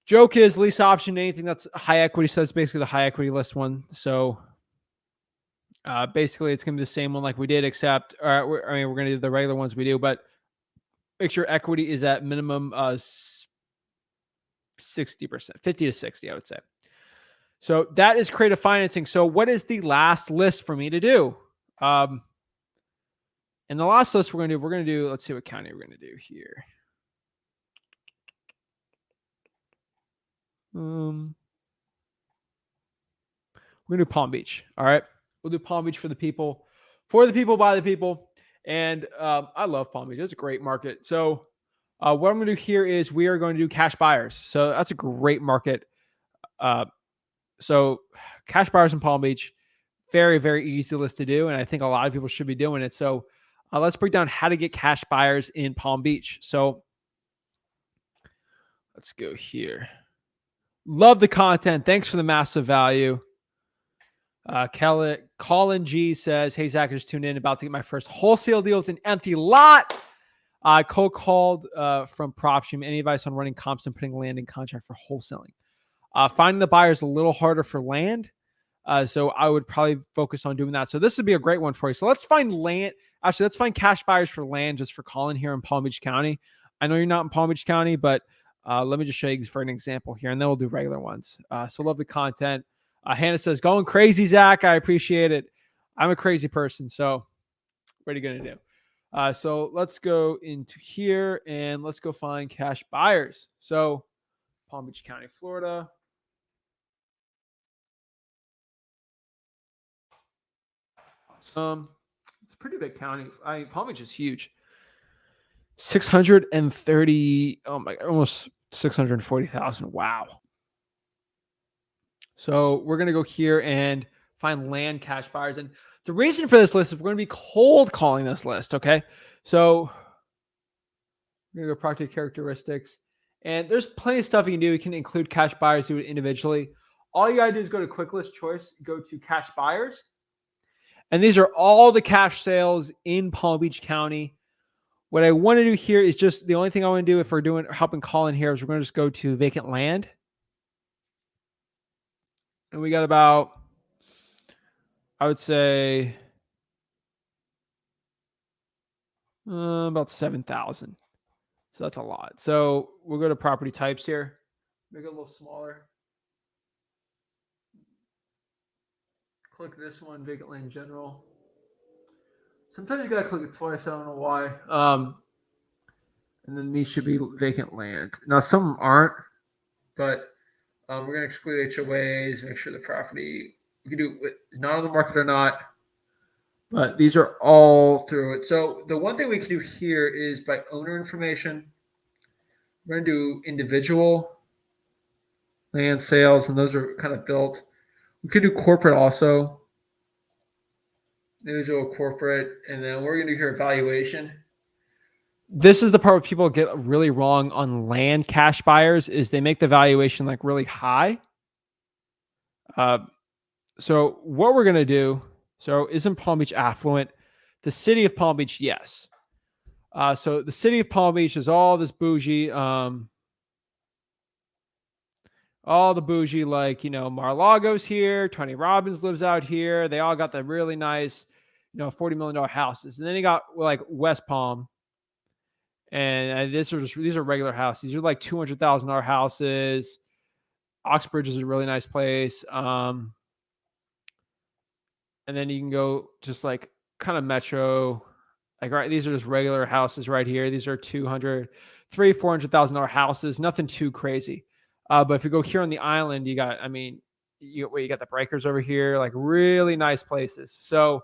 joke is lease option, anything that's high equity. So that's basically the high equity list one. So basically it's going to be the same one like we did, except we're going to do the regular ones we do, but make sure equity is at minimum 60%, 50 to 60, I would say. So that is creative financing. So what is the last list for me to do? And the last list we're going to do, let's see what county we're going to do here. We're going to do Palm Beach. All right. We'll do Palm Beach for the people, by the people. And I love Palm Beach. It's a great market. So what I'm going to do here is we are going to do cash buyers. So that's a great market. So cash buyers in Palm Beach, very, very easy list to do. And I think a lot of people should be doing it. So let's break down how to get cash buyers in Palm Beach. So let's go here. Love the content. Thanks for the massive value. Colin G says, hey, Zach, I just tuned in, about to get my first wholesale deal with an empty lot. I cold called from Propstream. Any advice on running comps and putting land in contract for wholesaling? Finding the buyer is a little harder for land. So I would probably focus on doing that. So this would be a great one for you. So let's find land. Actually, let's find cash buyers for land just for Colin here in Palm Beach County. I know you're not in Palm Beach County, but let me just show you for an example here, and then we'll do regular ones. So love the content. Hannah says, going crazy, Zach. I appreciate it. I'm a crazy person. So what are you going to do? So let's go into here and let's go find cash buyers. So Palm Beach County, Florida. Awesome. It's a pretty big county. Palm Beach is huge. 630. Oh my, almost 640,000. Wow. So we're going to go here and find land cash buyers. And the reason for this list is we're going to be cold calling this list. Okay. So we're going to go property characteristics. And there's plenty of stuff you can do. You can include cash buyers, do it individually. All you got to do is go to quick list choice, go to cash buyers. And these are all the cash sales in Palm Beach County. What I want to do here is just the only thing I want to do if we're helping Colin here is we're going to just go to vacant land. And we got about, I would say, about 7,000. So that's a lot. So we'll go to property types here. Make it a little smaller. Click this one, vacant land general. Sometimes you got to click it twice. I don't know why. And then these should be vacant land. Now, some of them aren't, but we're going to exclude HOAs, make sure the property, we can do it with not on the market or not, but these are all through it. So the one thing we can do here is by owner information, we're going to do individual land sales, and those are kind of built. We could do corporate also, individual, corporate, and then we're going to do here evaluation. this is the part where people get really wrong on land cash buyers is they make the valuation like really high. So what we're going to do, so isn't Palm Beach affluent? The city of Palm Beach, yes. So the city of Palm Beach is all this bougie, all the bougie, like, Mar-a-Lago's here, Tony Robbins lives out here. They all got the really nice, $40 million houses. And then you got like West Palm. And these are regular houses. These are like $200,000 houses. Oxbridge is a really nice place. And then you can go just like kind of metro, like, right. These are just regular houses right here. These are $400,000 houses. Nothing too crazy. But if you go here on the island, you got the breakers over here, like really nice places. So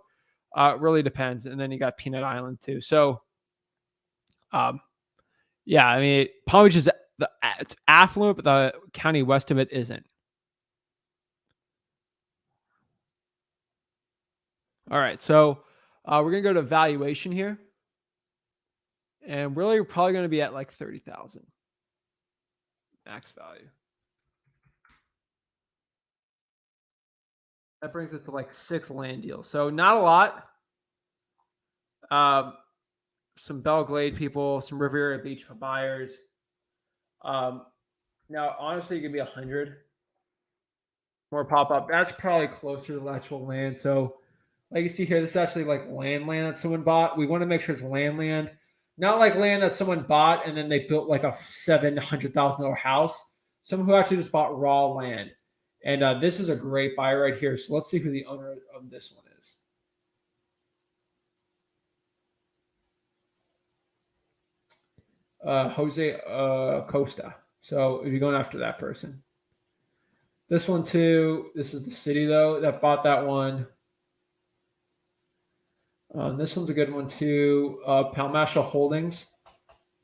it really depends. And then you got Peanut Island too. So, yeah, I mean, Palm Beach is it's affluent, but the county west of it isn't. All right, so we're gonna go to valuation here, and really, we're probably gonna be at like 30,000 max value. That brings us to like 6 land deals. So not a lot. Some Belle Glade people, some Riviera Beach buyers. Now, honestly, it could be 100 more pop up. That's probably closer to the actual land. So, like you see here, this is actually like land that someone bought. We want to make sure it's land, not like land that someone bought and then they built like a $700,000 house. Someone who actually just bought raw land. And this is a great buy right here. So let's see who the owner of this one is. Jose Costa. So if you're going after that person. This one too, this is the city though that bought that one. This one's a good one too. Palmasha Holdings.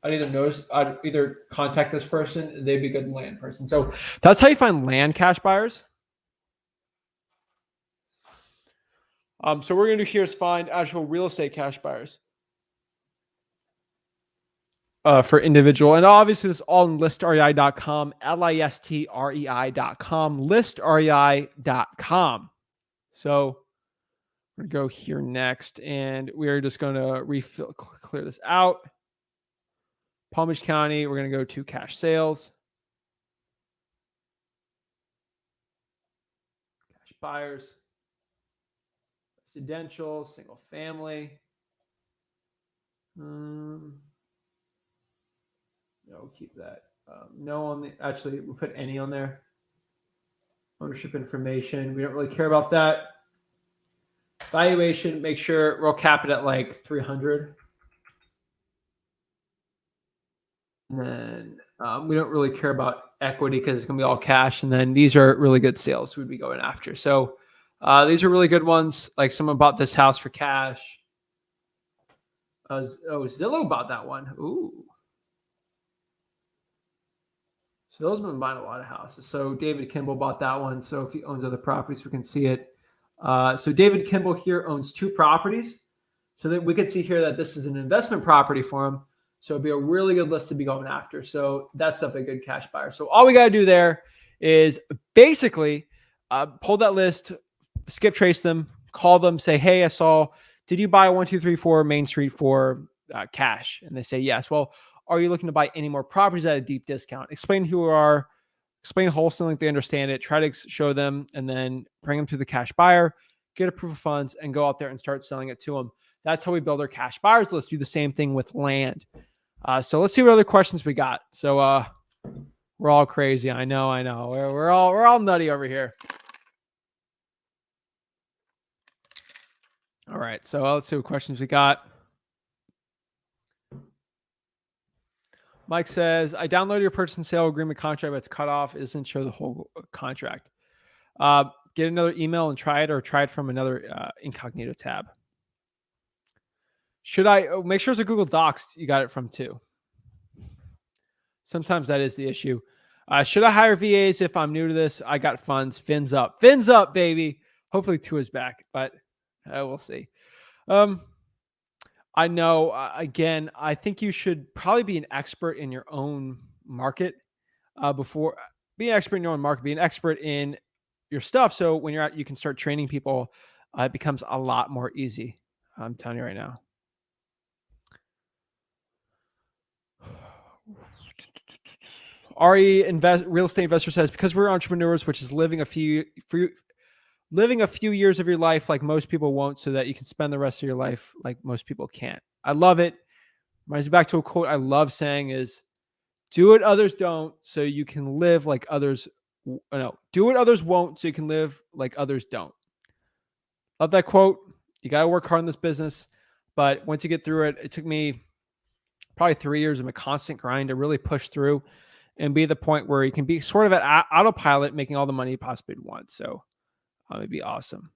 I'd either contact this person, they'd be a good land person. So that's how you find land cash buyers. So what we're going to do here is find actual real estate cash buyers for individual. And obviously this is all on listrei.com, listrei.com, listrei.com. So we're going to go here next, and we are just going to clear this out. Palm Beach County, we're going to go to cash sales. Cash buyers. Residential, single family. No, keep that. No on the, actually, we'll put any on there. Ownership information. We don't really care about that. Valuation, make sure we'll cap it at like 300. And then we don't really care about equity because it's going to be all cash. And then these are really good sales we'd be going after. So these are really good ones. Like someone bought this house for cash. Zillow bought that one. Ooh. Zillow's been buying a lot of houses. So David Kimball bought that one. So if he owns other properties, we can see it. So David Kimball here owns 2 properties. So that we can see here that this is an investment property for him. So it'd be a really good list to be going after. So that's definitely a good cash buyer. So all we got to do there is basically pull that list, skip trace them, call them, say, hey, did you buy 1234 Main Street for cash? And they say, yes. Well, are you looking to buy any more properties at a deep discount? Explain who you are, explain wholesaling, they understand it, try to show them, and then bring them to the cash buyer, get a proof of funds, and go out there and start selling it to them. That's how we build our cash buyers list. Do the same thing with land. So let's see what other questions we got. So we're all crazy. I know. We're all nutty over here. All right. So let's see what questions we got. Mike says, I downloaded your purchase and sale agreement contract, but it's cut off. It doesn't show the whole contract. Get another email and try it, or try it from another incognito tab. Should I make sure it's a Google Docs you got it from too? Sometimes that is the issue. Should I hire VAs if I'm new to this? I got funds. Fins up, baby. Hopefully 2 is back, but we'll see. I know. Again, I think you should probably be an expert in your own market before be an expert in your own market, be an expert in your stuff. So when you're out, you can start training people. It becomes a lot more easy. I'm telling you right now. Real estate investor says, because we're entrepreneurs, which is living a few years of your life like most people won't, so that you can spend the rest of your life like most people can't. I love it. Reminds me back to a quote I love saying is, do what others don't so you can live like others. No, do what others won't so you can live like others don't. Love that quote. You got to work hard in this business. But once you get through it, it took me probably 3 years of a constant grind to really push through and be at the point where you can be sort of at autopilot, making all the money you possibly want. So it'd be awesome.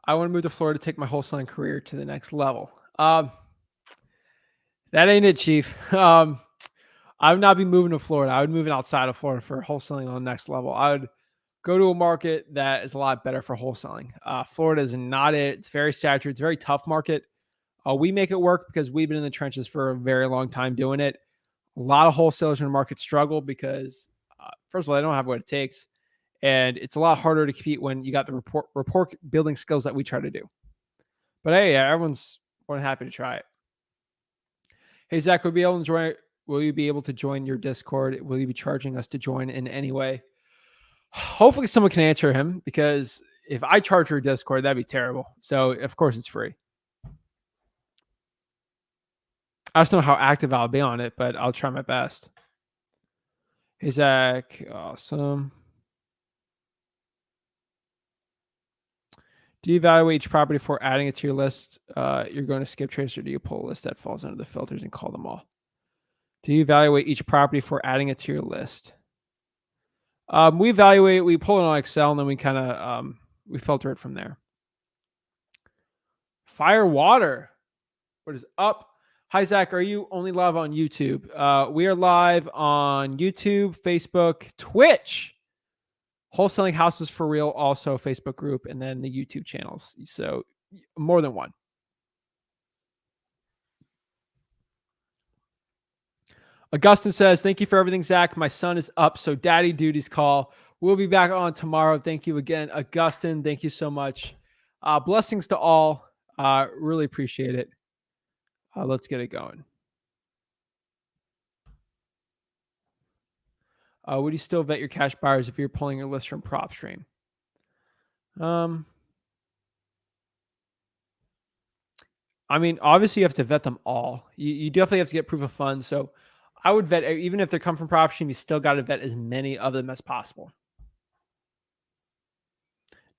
I want to move to Florida to take my wholesaling career to the next level. That ain't it, Chief. I would not be moving to Florida. I would move outside of Florida for wholesaling on the next level. I would go to a market that is a lot better for wholesaling. Florida is not it. It's very saturated. It's a very tough market. We make it work because we've been in the trenches for a very long time doing it. A lot of wholesalers in the market struggle because, first of all, they don't have what it takes. And it's a lot harder to compete when you got the rapport building skills that we try to do. But hey, everyone's more than happy to try it. Hey, Zach, will you be able to join your Discord? Will you be charging us to join in any way? Hopefully someone can answer him, because if I charge for Discord, that'd be terrible. So of course it's free. I just don't know how active I'll be on it, but I'll try my best. Hey, Zach. Awesome. Do you evaluate each property before adding it to your list? You're going to skip trace, or do you pull a list that falls under the filters and call them all? Do you evaluate each property before adding it to your list? We evaluate, we pull it on Excel, and then we kind of we filter it from there. Fire Water. What is up? Hi, Zach. Are you only live on YouTube? We are live on YouTube, Facebook, Twitch. Wholesaling Houses for Real, also Facebook group, and then the YouTube channels. So more than one. Augustin says, thank you for everything, Zach. My son is up, so daddy duties call. We'll be back on tomorrow. Thank you again, Augustin. Thank you so much. Blessings to all. Really appreciate it. Let's get it going. Would you still vet your cash buyers if you're pulling your list from Propstream? I mean, obviously you have to vet them all. You definitely have to get proof of funds. So I would vet, even if they come from Propstream, you still got to vet as many of them as possible.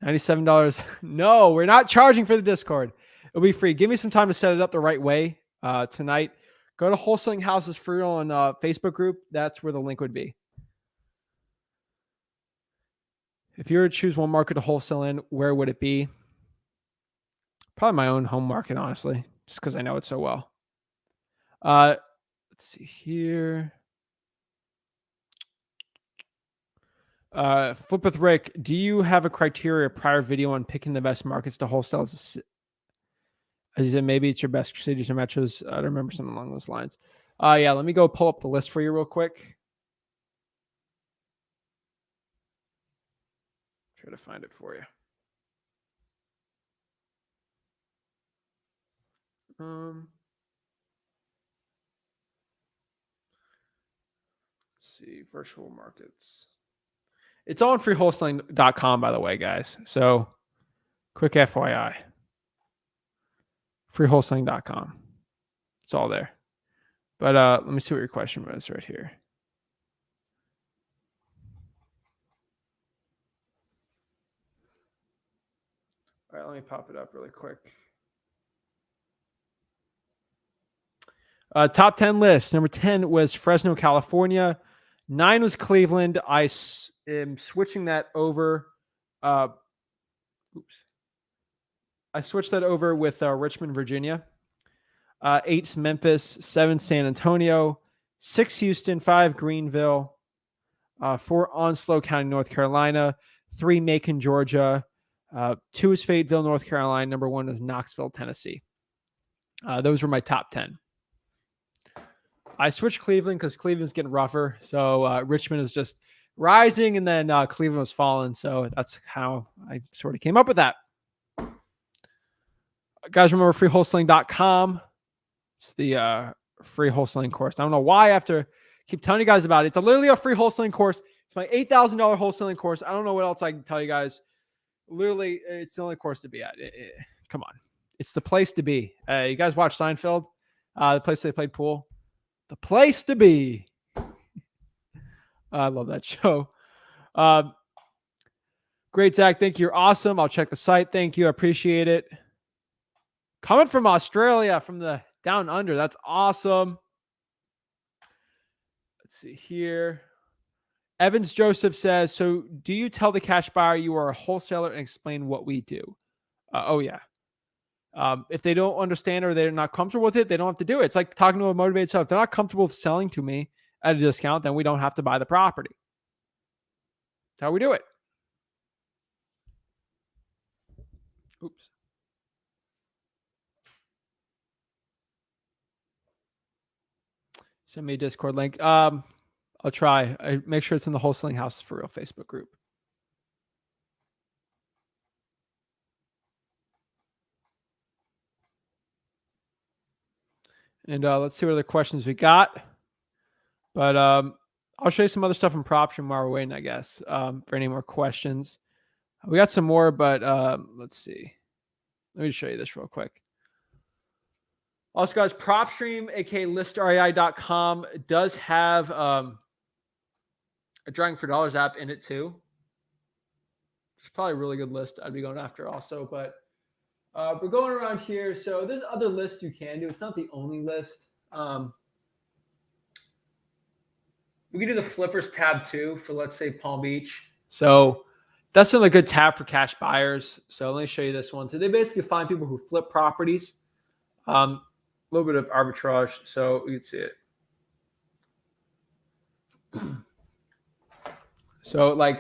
$97. No, we're not charging for the Discord. It'll be free. Give me some time to set it up the right way tonight. Go to Wholesaling Houses for Real on Facebook group. That's where the link would be. If you were to choose one market to wholesale in, where would it be? Probably my own home market, honestly, just because I know it so well. Let's see here. Flip with Rick. Do you have a criteria prior video on picking the best markets to wholesale? As you said, maybe it's your best cities or metros. I don't remember something along those lines. Yeah, let me go pull up the list for you real quick. Try to find it for you. Let's see, virtual markets. It's on freewholesaling.com, by the way, guys. So quick FYI. Freewholesaling.com. It's all there. But let me see what your question was right here. All right, let me pop it up really quick. Top 10 list. Number 10 was Fresno, California. 9 was Cleveland. I am switching that over. I switched that over with Richmond, Virginia. 8's Memphis. 7 San Antonio. 6 Houston. 5 Greenville. 4 Onslow County, North Carolina. 3 Macon, Georgia. 2 is Fayetteville, North Carolina. Number 1 is Knoxville, Tennessee. Those were my top 10. I switched Cleveland because Cleveland's getting rougher. So Richmond is just rising, and then Cleveland was falling. So that's how I sort of came up with that. Guys, remember freewholesaling.com. It's the free wholesaling course. I don't know why I have to keep telling you guys about it. It's literally a free wholesaling course. It's my $8,000 wholesaling course. I don't know what else I can tell you guys. Literally, it's the only course to be at. Come on. It's the place to be. You guys watch Seinfeld? The place they played pool? The place to be. I love that show. Great, Zach. Thank you. You're awesome. I'll check the site. Thank you. I appreciate it. Coming from Australia, from the down under. That's awesome. Let's see here. Evans Joseph says, so do you tell the cash buyer you are a wholesaler and explain what we do? Oh, yeah. If they don't understand or they're not comfortable with it, they don't have to do it. It's like talking to a motivated seller. If they're not comfortable with selling to me at a discount, then we don't have to buy the property. That's how we do it. Oops. Send me a Discord link. I'll try. I make sure it's in the Wholesaling House for Real Facebook group. And let's see what other questions we got. But I'll show you some other stuff in Propstream while we're waiting, I guess, for any more questions. We got some more, but let's see. Let me show you this real quick. Also, guys, Propstream, aka listrei.com, does have a Drawing for Dollars app in it too. It's probably a really good list I'd be going after also, but we're going around here. So there's other lists you can do. It's not the only list. We can do the flippers tab too for, let's say, Palm Beach. So that's another good tab for cash buyers. So let me show you this one. So they basically find people who flip properties. A little bit of arbitrage. So you can see it. So like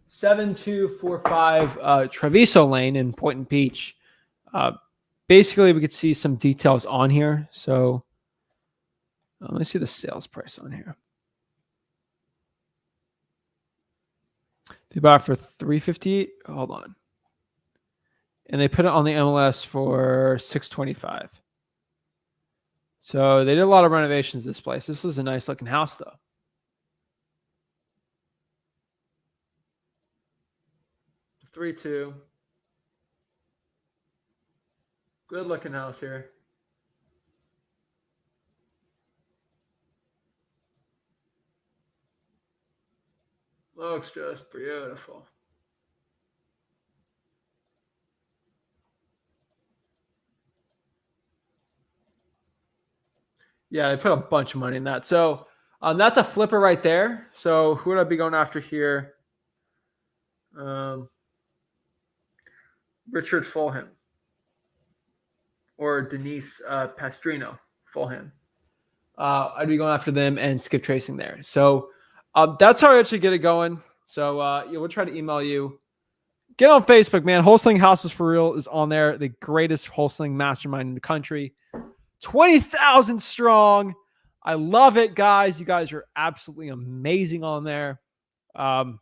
7245 Treviso Lane in Point and Peach. Basically, we could see some details on here. So let me see the sales price on here. They bought it for $358. Hold on. And they put it on the MLS for $625. So they did a lot of renovations this place. This is a nice looking house though. $3.2. Good looking house here. Looks just beautiful. Yeah, they put a bunch of money in that. So that's a flipper right there. So who would I be going after here? Richard Fulham or Denise Pastrino Fulham. I'd be going after them and skip tracing there. So that's how I actually get it going. So yeah, we'll try to email you. Get on Facebook, man. Wholesaling Houses for Real is on there. The greatest wholesaling mastermind in the country. 20,000 strong. I love it, guys. You guys are absolutely amazing on there. Woo!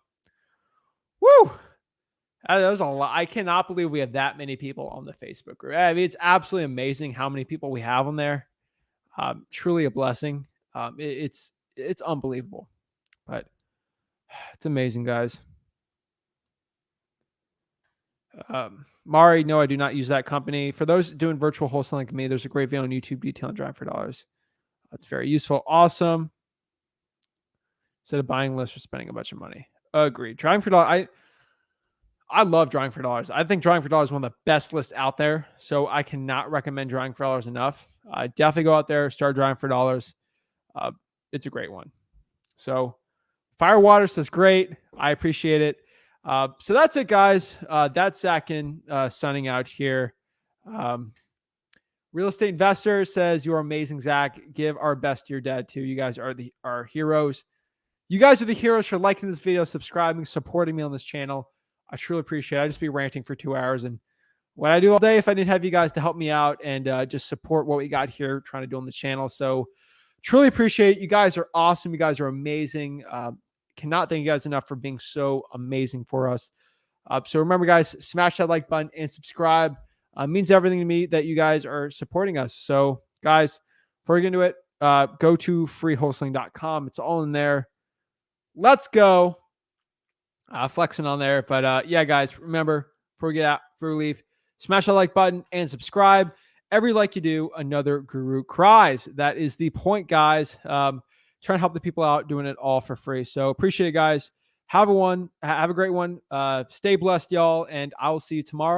That was a lot. I cannot believe we have that many people on the Facebook group. I mean, it's absolutely amazing how many people we have on there. Truly a blessing. It's unbelievable, but it's amazing, guys. Mari, no, I do not use that company. For those doing virtual wholesaling like me, there's a great video on YouTube detailing Drawing for Dollars. That's very useful. Awesome. Instead of buying lists or spending a bunch of money. Agreed. Drawing for Dollars. I love Drawing for Dollars. I think Drawing for Dollars is one of the best lists out there. So I cannot recommend Drawing for Dollars enough. Definitely go out there, start Drawing for Dollars. It's a great one. So Firewater says great. I appreciate it. So that's it, guys. That's Zach Ginn, signing out here. Real Estate Investor says, you're amazing, Zach. Give our best to your dad too. You guys are our heroes. You guys are the heroes for liking this video, subscribing, supporting me on this channel. I truly appreciate it. I just be ranting for 2 hours, and what I do all day if I didn't have you guys to help me out and just support what we got here trying to do on the channel. So truly appreciate it. You guys are awesome. You guys are amazing. Cannot thank you guys enough for being so amazing for us. So remember, guys, smash that like button and subscribe. Means everything to me that you guys are supporting us. So, guys, before we get into it, go to freewholesaling.com. It's all in there. Let's go. Flexing on there. But yeah, guys, remember, before we leave, smash that like button and subscribe. Every like you do, another guru cries. That is the point, guys. Trying to help the people out, doing it all for free. So appreciate it, guys. Have a great one. Stay blessed, y'all, and I will see you tomorrow.